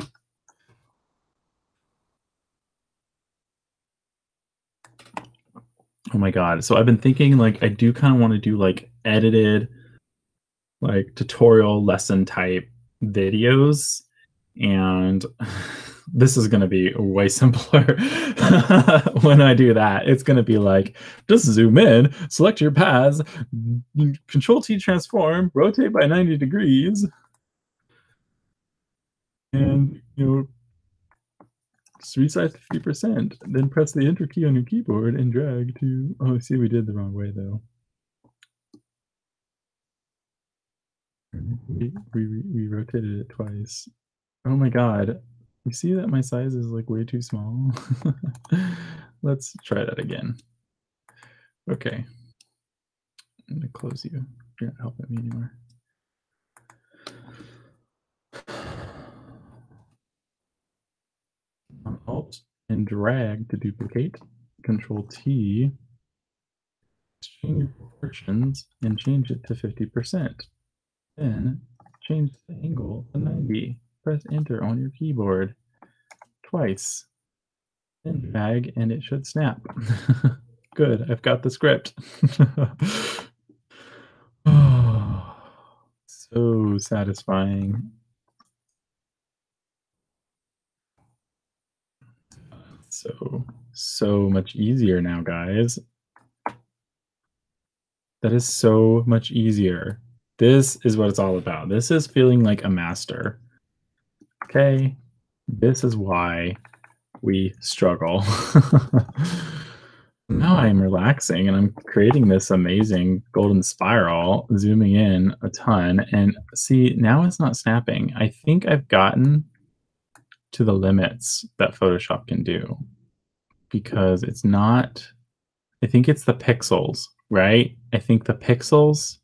Oh my god. So I've been thinking like I do kind of want to do like edited like tutorial lesson type videos, and this is going to be way simpler when I do that. It's going to be like just zoom in, select your paths, Control T transform, rotate by 90 degrees, and just resize 50%. Then press the Enter key on your keyboard and drag to. Oh, see, we did the wrong way though. We rotated it twice. Oh my god. You see that my size is like way too small? Let's try that again. Okay. I'm gonna close you. You're not helping me anymore. Alt and drag to duplicate. Control T. Change proportions and change it to 50%. Then change the angle to 90. Press Enter on your keyboard twice. Then drag and it should snap. Good, I've got the script. Oh, so satisfying. So much easier now, guys. That is so much easier. This is what it's all about. This is feeling like a master. Okay? This is why we struggle. Now I'm relaxing and I'm creating this amazing golden spiral, zooming in a ton. And see, now it's not snapping. I think I've gotten to the limits that Photoshop can do because it's not, I think it's the pixels, right? I think the pixels,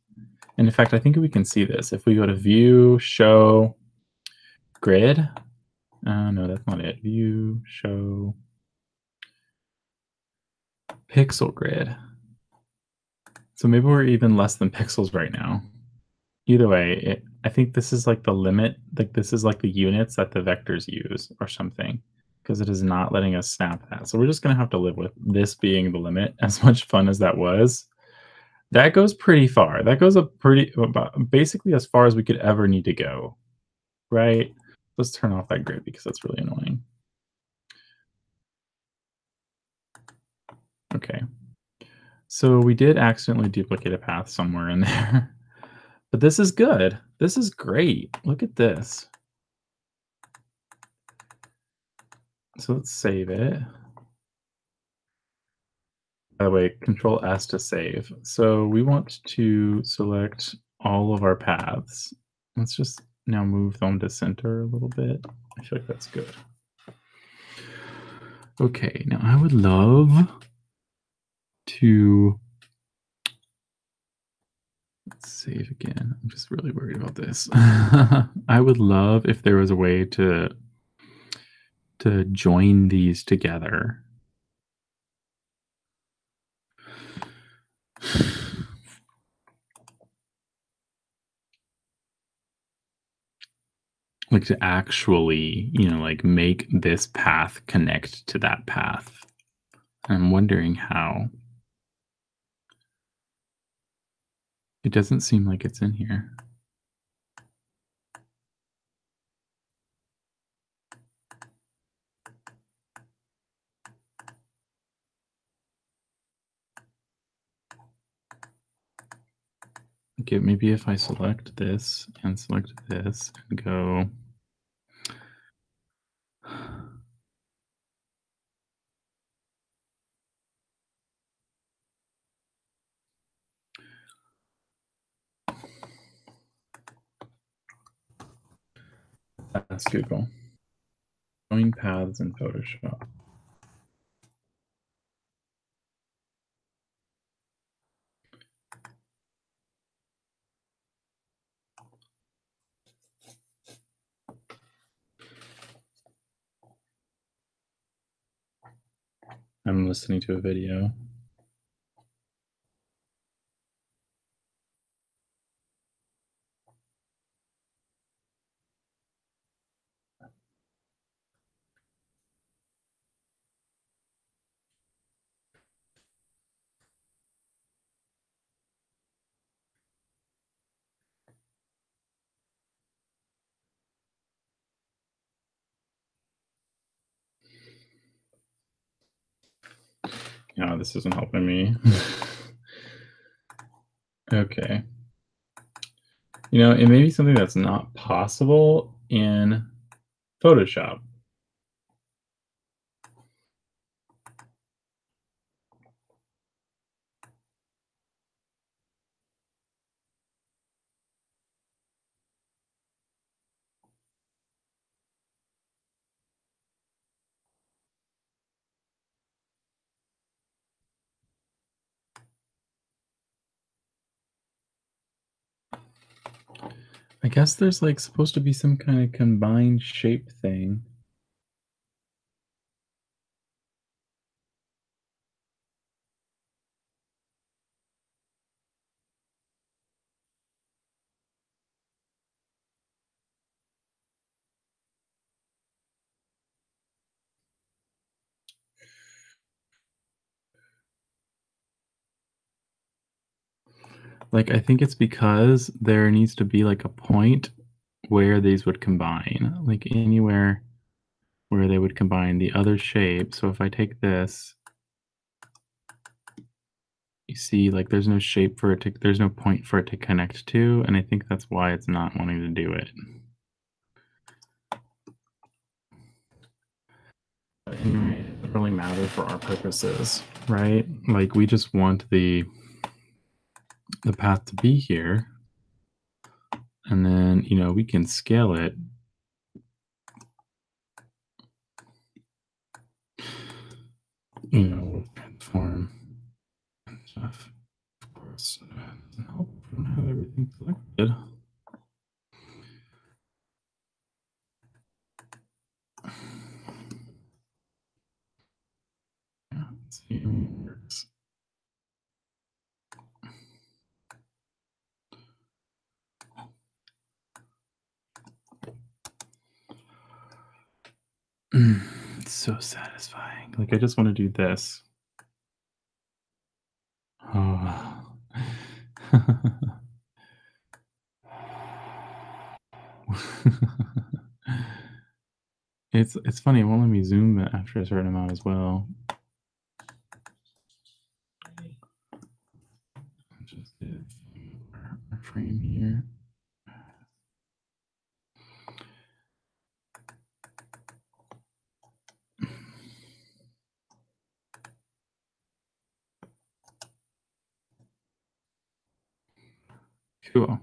and in fact, I think we can see this. If we go to View, Show, Grid, no, that's not it. View, Show, Pixel Grid. So maybe we're even less than pixels right now. Either way, I think this is like the limit. Like this is like the units that the vectors use or something, because it is not letting us snap that. So we're just going to have to live with this being the limit. As much fun as that was, that goes pretty far. That goes basically as far as we could ever need to go, right? Let's turn off that grid because that's really annoying. Okay. So we did accidentally duplicate a path somewhere in there. But this is good. This is great. Look at this. So let's save it. By the way, Control S to save. So we want to select all of our paths. Let's just now move them to center a little bit. I feel like that's good. Okay, now I would love to let's save again. I'm just really worried about this. I would love if there was a way to join these together. Like to actually, like make this path connect to that path. I'm wondering how. It doesn't seem like it's in here. Okay, maybe if I select this and select this and go. That's Google. Join paths in Photoshop. I'm listening to a video. Yeah, this isn't helping me. Okay. It may be something that's not possible in Photoshop. I guess there's like supposed to be some kind of combined shape thing. Like, I think it's because there needs to be like a point where these would combine, like anywhere where they would combine the other shape. So if I take this, you see, like there's no shape for it to, there's no point for it to connect to. And I think that's why it's not wanting to do it. But anyway, it doesn't really matter for our purposes, right? Like we just want the path to be here. And then, we can scale it. Transform and stuff. Of course, doesn't help if we don't have everything selected. Yeah, let's see how it works. It's so satisfying. Like I just want to do this. Oh. It's funny, it won't let me zoom it after a certain amount as well. Just did our frame here. Cool.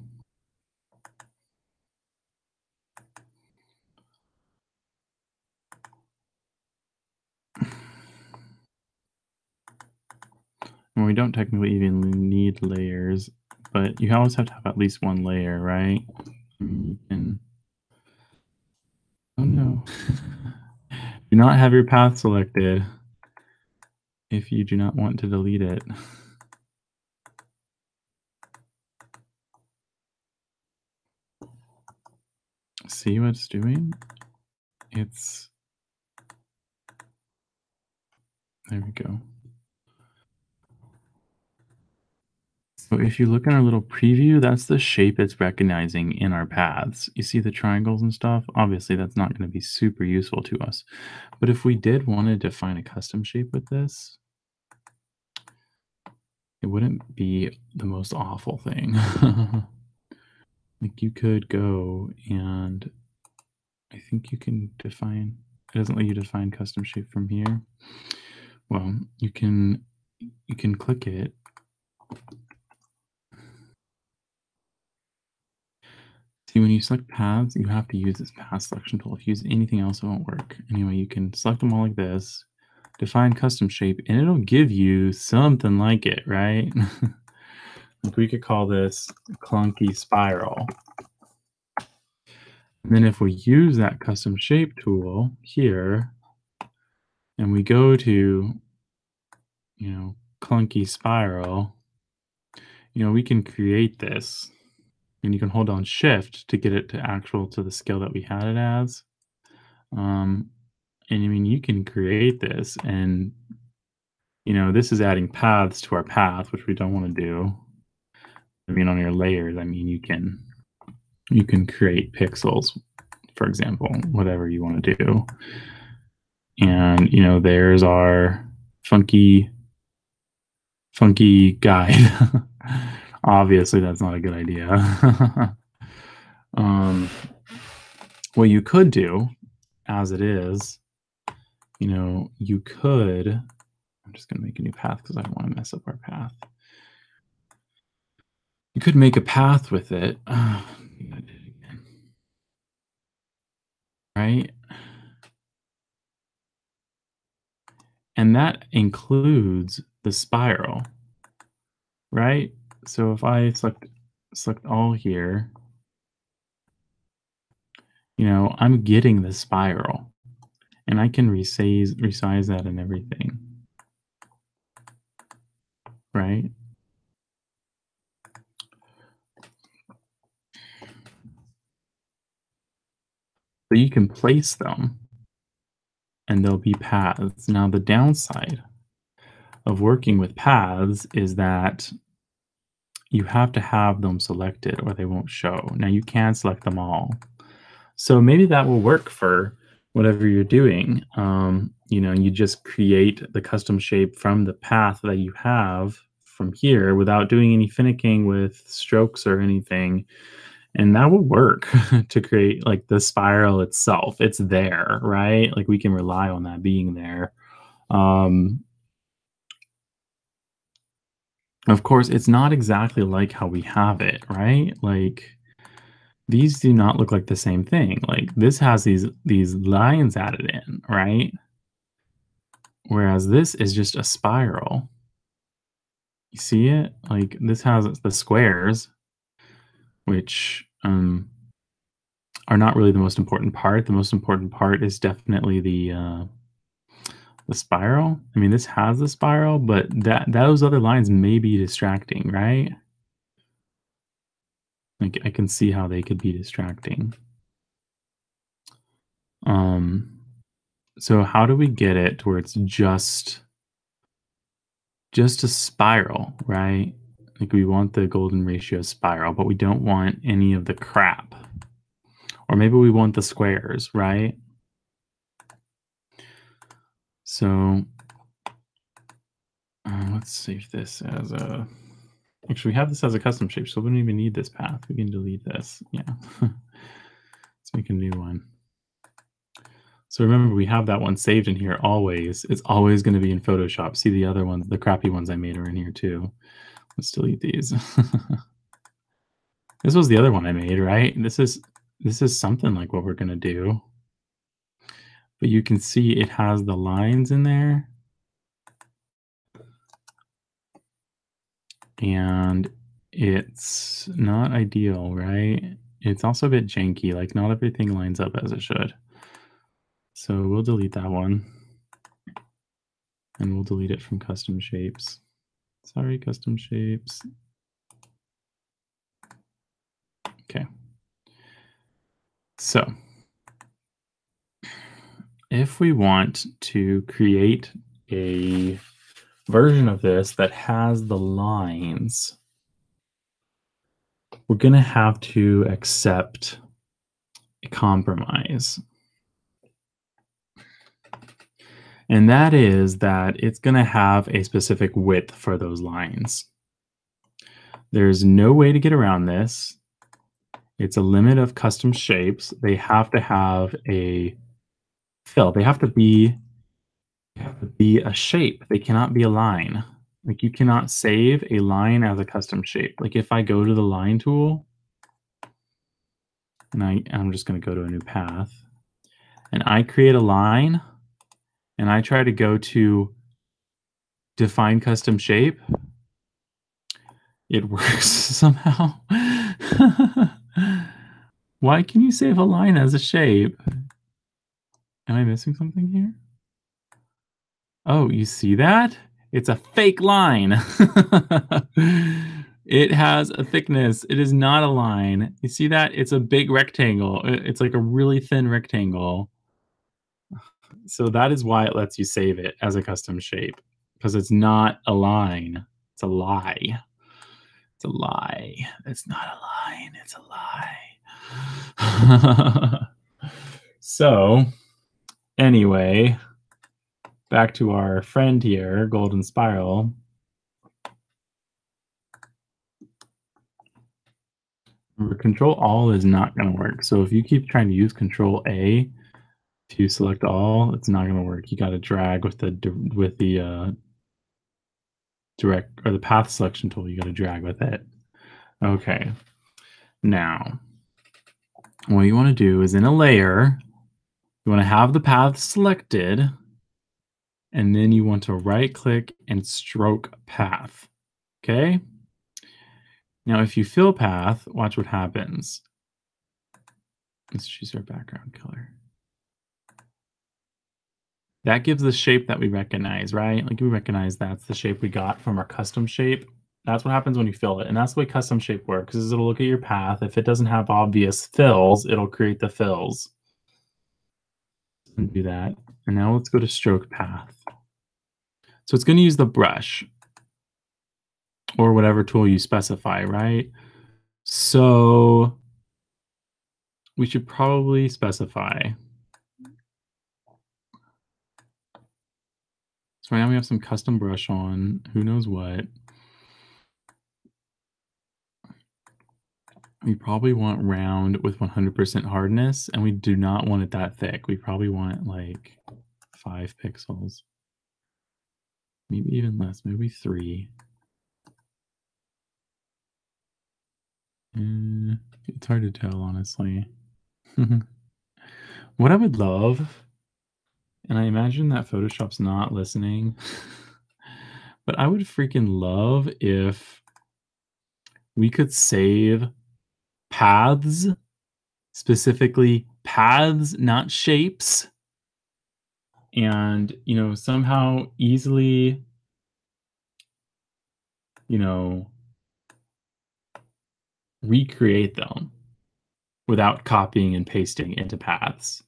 And we don't technically even need layers, but you always have to have at least one layer, right? You can. Oh no. Do not have your path selected if you do not want to delete it. See what it's doing? It's there we go. So if you look in our little preview, that's the shape it's recognizing in our paths. You see the triangles and stuff? Obviously, that's not going to be super useful to us. But if we did want to define a custom shape with this, it wouldn't be the most awful thing. Like you could go and I think you can define, it doesn't let you define custom shape from here. Well, you can click it. See, when you select paths, you have to use this path selection tool. If you use anything else, it won't work. Anyway, you can select them all like this, define custom shape, and it'll give you something like it, right? Like we could call this clunky spiral. And then if we use that custom shape tool here, and we go to clunky spiral, we can create this, and you can hold down shift to get it to the scale that we had it as. Um, and I mean, you can create this, and this is adding paths to our path, which we don't want to do. I mean, on your layers, I mean, you can create pixels, for example, whatever you want to do. And there's our funky guide. Obviously, that's not a good idea. um, what you could do, as it is, you could. I'm just going to make a new path because I don't want to mess up our path. You could make a path with it. Right? And that includes the spiral, right? So if I select all here, I'm getting the spiral, and I can resize that and everything, right? So you can place them, and they'll be paths. Now, the downside of working with paths is that you have to have them selected or they won't show. Now, you can select them all. So maybe that will work for whatever you're doing. You just create the custom shape from the path that you have from here without doing any finicking with strokes or anything. And that will work to create like the spiral itself. It's there, right? Like we can rely on that being there. Um, of course, it's not exactly like how we have it, right? Like these do not look like the same thing. Like this has these lines added in, right? Whereas this is just a spiral. You see it? Like this has the squares, which are not really the most important part. The most important part is definitely the spiral. I mean, this has the spiral, but those other lines may be distracting, right? Like I can see how they could be distracting. Um, so how do we get it to where it's just a spiral, right? Like we want the golden ratio spiral, but we don't want any of the crap. Or maybe we want the squares, right? So let's save this as a. Actually, we have this as a custom shape, so we don't even need this path. We can delete this. Yeah. Let's make a new one. So remember, we have that one saved in here always. It's always going to be in Photoshop. See the other ones, the crappy ones I made are in here too. Let's delete these. This was the other one I made, right? This is something like what we're going to do. But you can see it has the lines in there. And it's not ideal, right? It's also a bit janky, like not everything lines up as it should. So we'll delete that one. And we'll delete it from custom shapes. Sorry, custom shapes. Okay. So if we want to create a version of this that has the lines, we're going to have to accept a compromise. And that is that it's going to have a specific width for those lines. There's no way to get around this. It's a limit of custom shapes. They have to have a fill. They have to be a shape. They cannot be a line. Like you cannot save a line as a custom shape. Like if I go to the line tool, and I'm just going to go to a new path, and I create a line, and I try to go to define custom shape, it works somehow. Why can you save a line as a shape? Am I missing something here? Oh, you see that? It's a fake line. It has a thickness. It is not a line. You see that? It's a big rectangle. It's like a really thin rectangle. So that is why it lets you save it as a custom shape, because it's not a line. It's a lie. It's a lie. It's not a line. It's a lie. So, anyway, back to our friend here, Golden Spiral. Remember, Control All is not going to work. So if you keep trying to use Control A to select all, it's not going to work. You got to drag with the direct or the path selection tool. You got to drag with it. Okay. Now, what you want to do is in a layer, you want to have the path selected, and then you want to right click and stroke path. Okay. Now, if you fill path, watch what happens. Let's choose our background color. That gives the shape that we recognize, right? Like we recognize that's the shape we got from our custom shape. That's what happens when you fill it. And that's the way custom shape works, is it'll look at your path. If it doesn't have obvious fills, it'll create the fills. And do that. And now let's go to stroke path. So it's going to use the brush or whatever tool you specify, right? So we should probably specify. So right now we have some custom brush on, who knows what. We probably want round with 100% hardness, and we do not want it that thick. We probably want like 5 pixels. Maybe even less, maybe 3. It's hard to tell, honestly. What I would love, and I imagine that Photoshop's not listening, but I would freaking love if we could save paths, specifically paths, not shapes, and, somehow easily, recreate them without copying and pasting into paths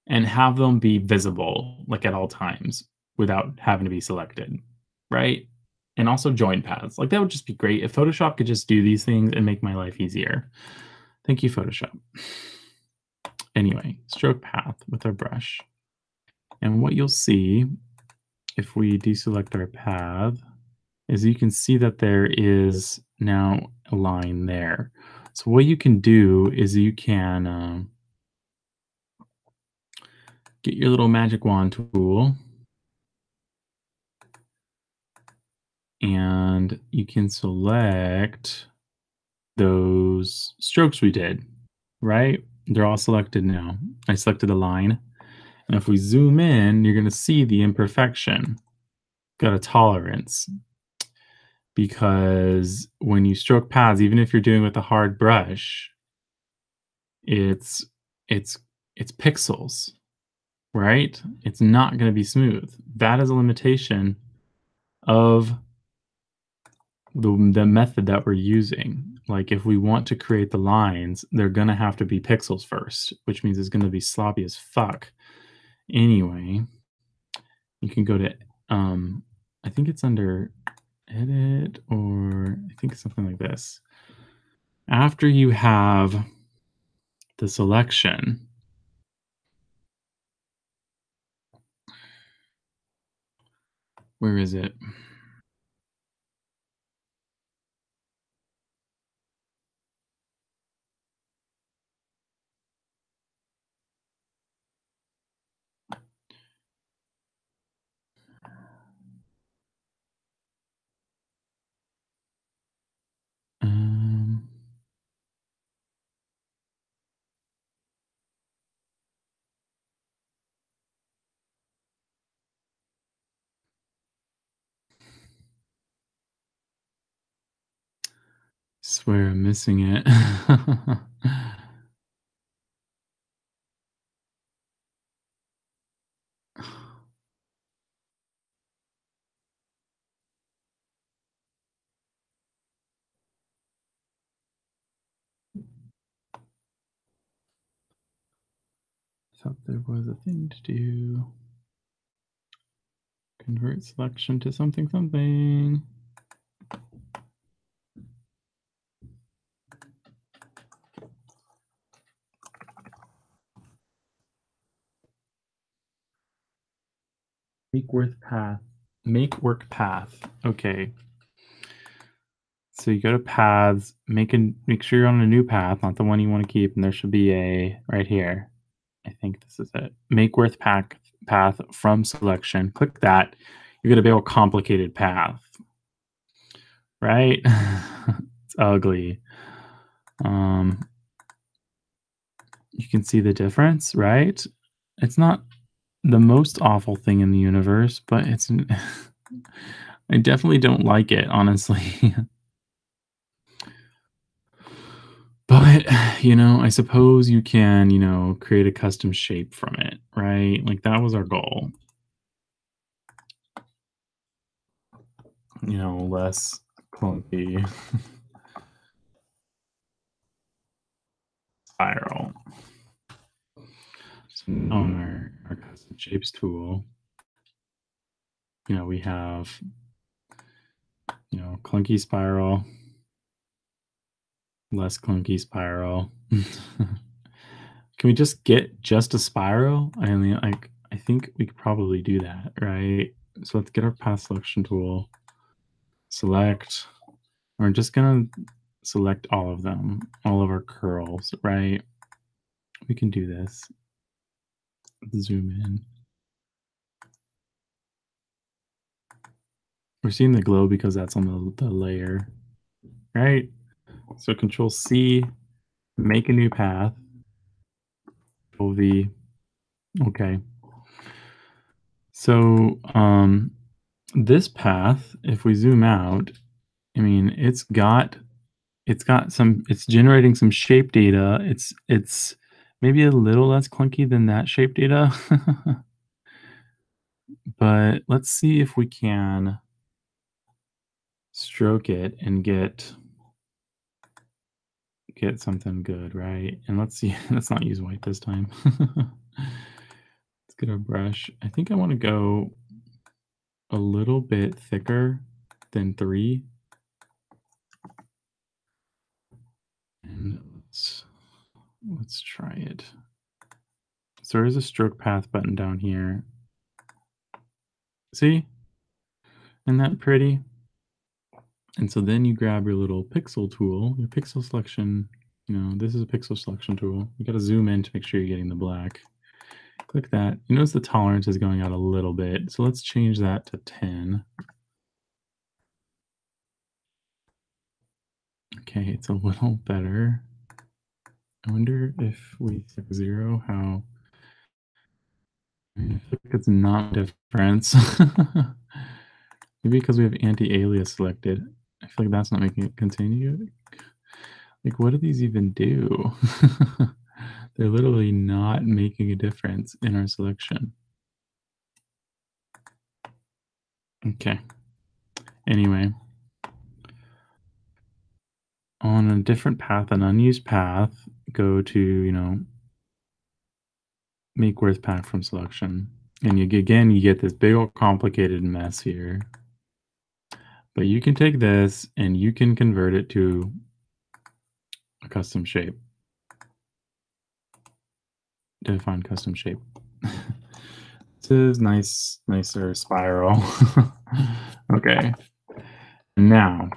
and have them be visible like at all times without having to be selected, right? And also join paths. Like that would just be great if Photoshop could just do these things and make my life easier. Thank you, Photoshop. Anyway, stroke path with our brush. And what you'll see if we deselect our path is you can see that there is now a line there. So what you can do is you can get your little magic wand tool and you can select those strokes we did, right? They're all selected now. I selected a line. And if we zoom in, you're going to see the imperfection. Got a tolerance. Because when you stroke paths, even if you're doing with a hard brush, it's pixels, right? It's not going to be smooth. That is a limitation of the method that we're using. Like if we want to create the lines, they're going to have to be pixels first, which means it's going to be sloppy as fuck. Anyway, you can go to, I think it's under edit, or I think it's something like this. After you have the selection, where is it? Um, swear I'm missing it. Thought there was a thing to do. Convert selection to something something. Make work path. Make work path. Okay. So you go to paths, make sure you're on a new path, not the one you want to keep, and there should be a right here. I think this is it. Make worth path from selection. Click that. You're gonna be a complicated path, right? It's ugly. You can see the difference, right? It's not the most awful thing in the universe, but it's I definitely don't like it, honestly. But, I suppose you can, create a custom shape from it, right? Like that was our goal. Less clunky spiral. So now on our custom shapes tool, we have, clunky spiral, less clunky spiral. Can we just get just a spiral? I mean, I think we could probably do that, right? So let's get our path selection tool, select. We're just gonna select all of them, all of our curls, right? We can do this. Zoom in. We're seeing the glow because that's on the layer, right? So Control C, make a new path. Control V. Okay. So this path, if we zoom out, I mean, it's generating some shape data. It's maybe a little less clunky than that shape data. But let's see if we can stroke it and get something good, right? And let's see, let's not use white this time. Let's get our brush. I think I want to go a little bit thicker than 3. And let's try it. So there's a stroke path button down here. See? Isn't that pretty? And so then you grab your little pixel tool, your pixel selection. This is a pixel selection tool. You got to zoom in to make sure you're getting the black. Click that. You notice the tolerance is going out a little bit. So let's change that to 10. Okay, it's a little better. I wonder if we check 0, how I feel like it's not a difference. Maybe because we have anti-alias selected. I feel like that's not making it continue. Like, what do these even do? They're literally not making a difference in our selection. Okay. Anyway. On a different path, an unused path, go to, make worth path from selection. And you get this big old complicated mess here. But you can take this and you can convert it to a custom shape. Define custom shape. This is nicer spiral. Okay. Now,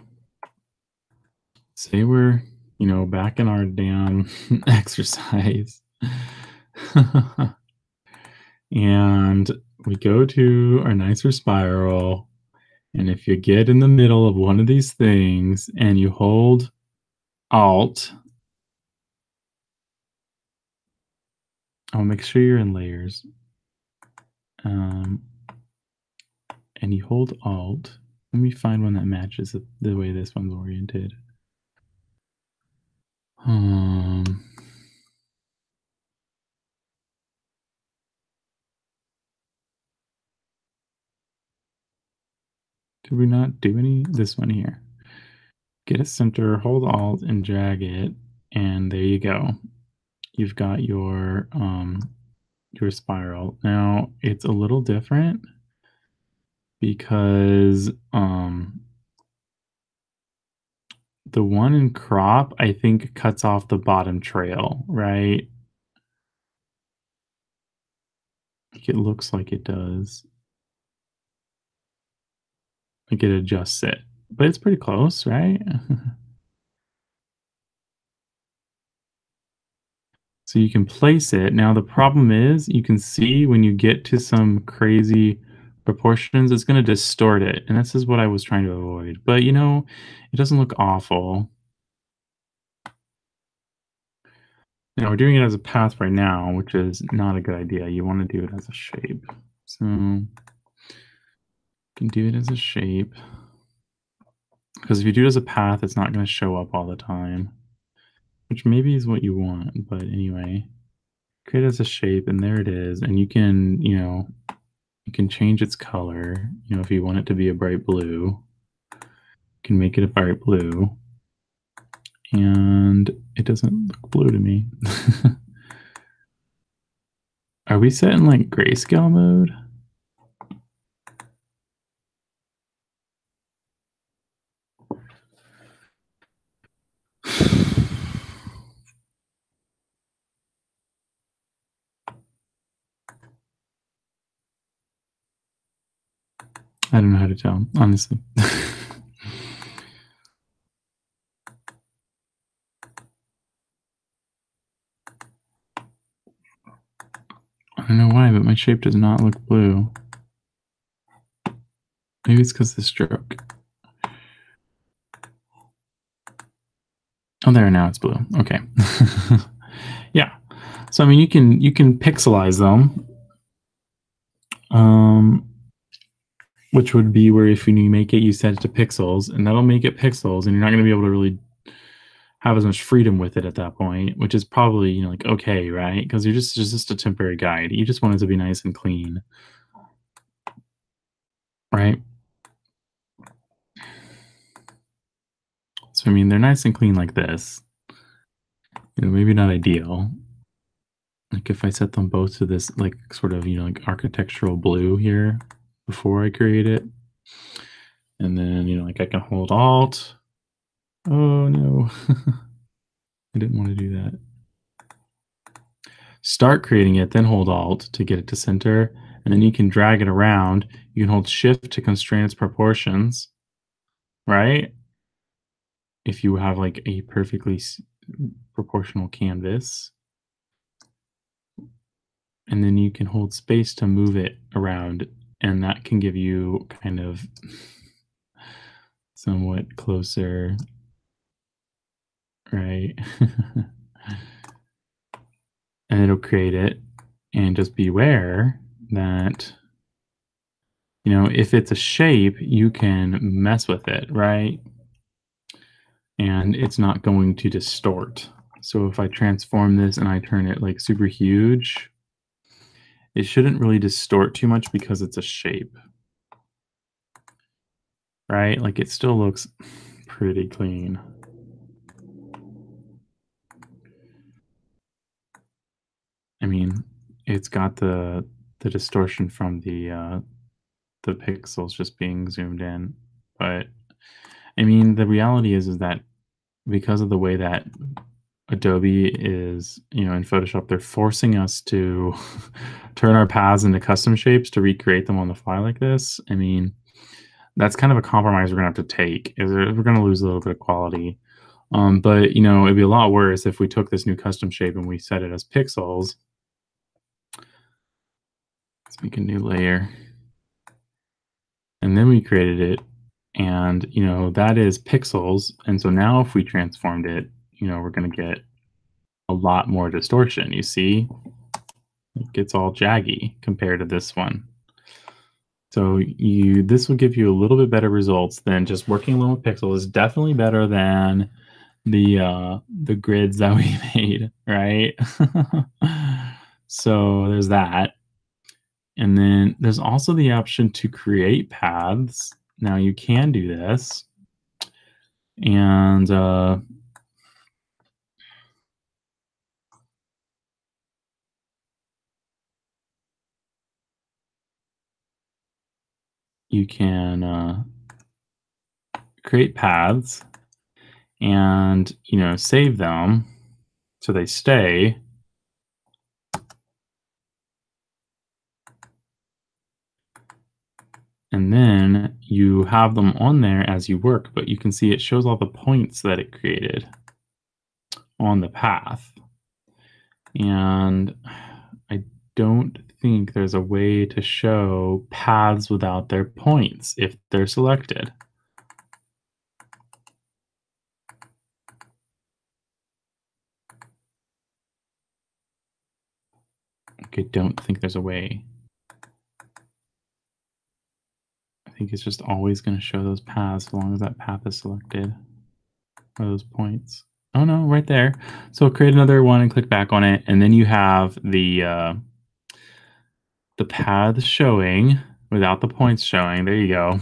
say we're, back in our damn exercise. And we go to our nicer spiral. And if you get in the middle of one of these things and you hold Alt, I'll make sure you're in layers. And you hold Alt. Let me find one that matches the way this one's oriented. Did we not do any? This one here. Get a center, hold Alt, and drag it, and there you go. You've got your your spiral. Now, it's a little different because the one in crop, I think, cuts off the bottom trail, right? Like, it looks like it does. Like, it adjusts it, but it's pretty close, right? So you can place it. Now, the problem is you can see when you get to some crazy proportions, it's going to distort it. And this is what I was trying to avoid. But, it doesn't look awful. Now, we're doing it as a path right now, which is not a good idea. You want to do it as a shape. So you can do it as a shape. Because if you do it as a path, it's not going to show up all the time, which maybe is what you want. But anyway, create it as a shape, and there it is. And you can change its color. If you want it to be a bright blue, you can make it a bright blue. And it doesn't look blue to me. Are we set in like grayscale mode? I don't know how to tell, honestly. I don't know why, but my shape does not look blue. Maybe it's because of the stroke. Oh, there, now it's blue. Okay. Yeah. So I mean, you can pixelize them, which would be where if you make it, you set it to pixels, and that'll make it pixels, and you're not going to be able to really have as much freedom with it at that point, which is probably like okay, right? Because it's just a temporary guide. You just want it to be nice and clean, right? So I mean, they're nice and clean like this. Maybe not ideal. Like if I set them both to this like sort of like architectural blue here before I create it, and then like I can hold Alt. Oh no, I didn't want to do that. Start creating it, then hold Alt to get it to center, and then you can drag it around. You can hold Shift to constrain its proportions, right? If you have like a perfectly proportional canvas, and then you can hold space to move it around, and that can give you kind of somewhat closer, right? And it'll create it, and just beware that if it's a shape, you can mess with it, right? And it's not going to distort. So if I transform this and I turn it like super huge, it shouldn't really distort too much because it's a shape, right? Like it still looks pretty clean. I mean, it's got the distortion from the pixels just being zoomed in, but I mean, the reality is that because of the way that Adobe is, in Photoshop, they're forcing us to turn our paths into custom shapes to recreate them on the fly like this. I mean, that's kind of a compromise we're gonna have to take. We're gonna lose a little bit of quality. But it'd be a lot worse if we took this new custom shape and we set it as pixels. Let's make a new layer, and then we created it, and that is pixels. And so now if we transformed it, we're gonna get a lot more distortion. You see, it gets all jaggy compared to this one. So this will give you a little bit better results than just working alone with pixels. Is definitely better than the grids that we made, right? So there's that. And then there's also the option to create paths. Now you can do this. And you can create paths and, save them so they stay. And then you have them on there as you work, but you can see it shows all the points that it created on the path. And I don't think there's a way to show paths without their points if they're selected. I don't think there's a way. I think it's just always going to show those paths as long as that path is selected, or those points. Oh no, right there. So create another one and click back on it, and then you have the paths showing without the points showing. There you go.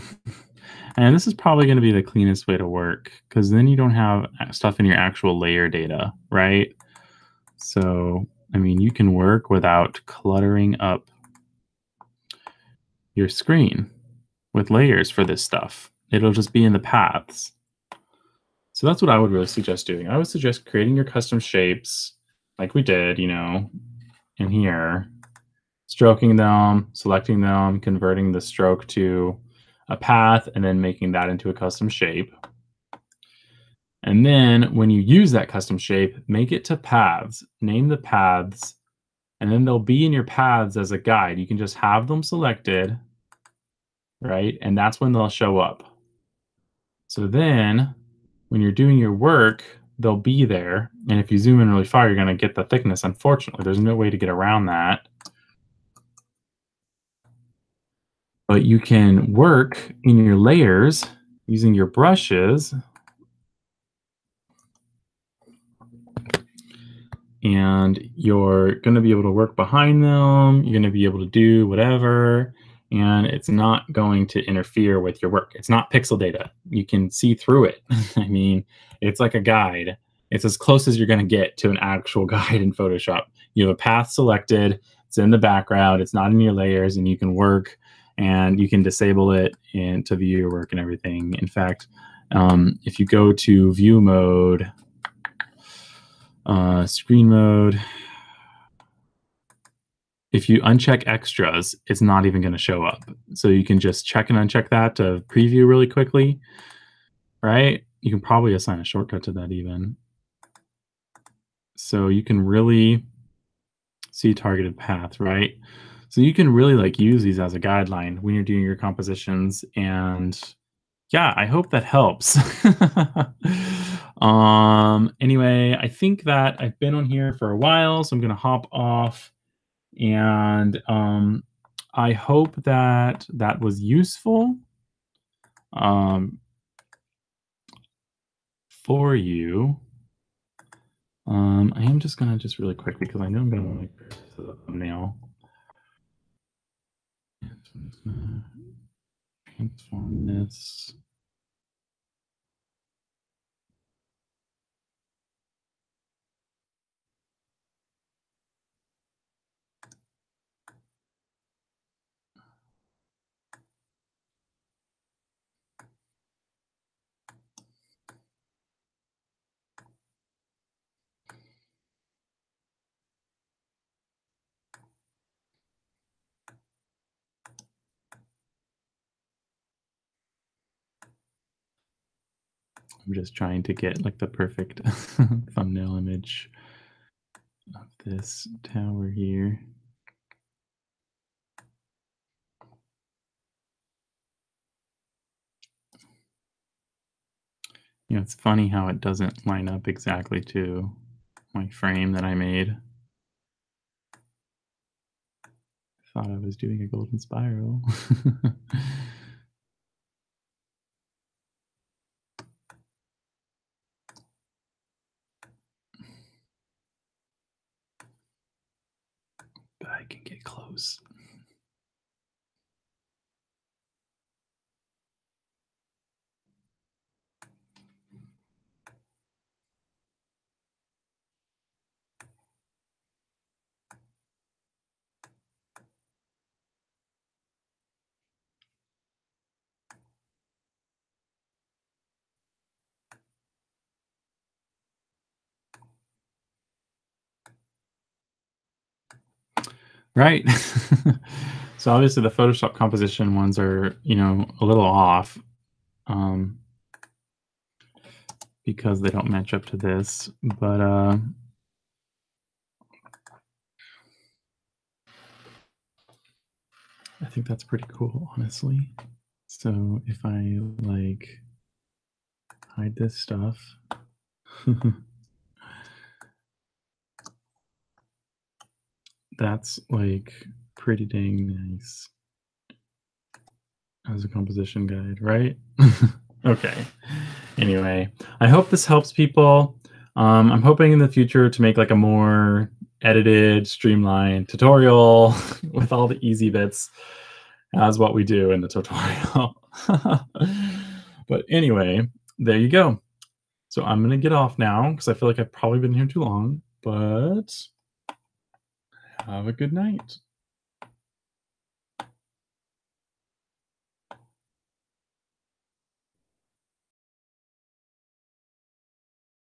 And this is probably going to be the cleanest way to work, because then you don't have stuff in your actual layer data, right? So, I mean, you can work without cluttering up your screen with layers for this stuff. It'll just be in the paths. So that's what I would really suggest doing. I would suggest creating your custom shapes like we did, in here, stroking them, selecting them, converting the stroke to a path, and then making that into a custom shape. And then when you use that custom shape, make it to paths, name the paths, and then they'll be in your paths as a guide. You can just have them selected, right? And that's when they'll show up. So then when you're doing your work, they'll be there. And if you zoom in really far, you're going to get the thickness. Unfortunately, there's no way to get around that. But you can work in your layers using your brushes, and you're going to be able to work behind them. You're going to be able to do whatever, and it's not going to interfere with your work. It's not pixel data. You can see through it. I mean, it's like a guide. It's as close as you're going to get to an actual guide in Photoshop. You have a path selected. It's in the background. It's not in your layers, and you can work, and you can disable it and to view your work and everything. In fact, if you go to view mode, screen mode, if you uncheck extras, it's not even going to show up. So you can just check and uncheck that to preview really quickly, right? You can probably assign a shortcut to that even. So you can really see targeted paths, right? So you can really use these as a guideline when you're doing your compositions. And yeah, I hope that helps. Anyway, I think that I've been on here for a while, so I'm going to hop off. And I hope that that was useful for you. I am just gonna really quick, because I know I'm gonna like the thumbnail. Transform this. I'm just trying to get the perfect thumbnail image of this tower here. It's funny how it doesn't line up exactly to my frame that I made. Thought I was doing a golden spiral. But I can get close. Right. So obviously the Photoshop composition ones are, a little off, um, because they don't match up to this, but, I think that's pretty cool, honestly. So if I, like, hide this stuff. That's, like, pretty dang nice as a composition guide, right? Okay. Anyway, I hope this helps people. I'm hoping in the future to make, like, a more edited, streamlined tutorial with all the easy bits as what we do in the tutorial. But anyway, there you go. So I'm gonna get off now because I feel like I've probably been here too long, but have a good night.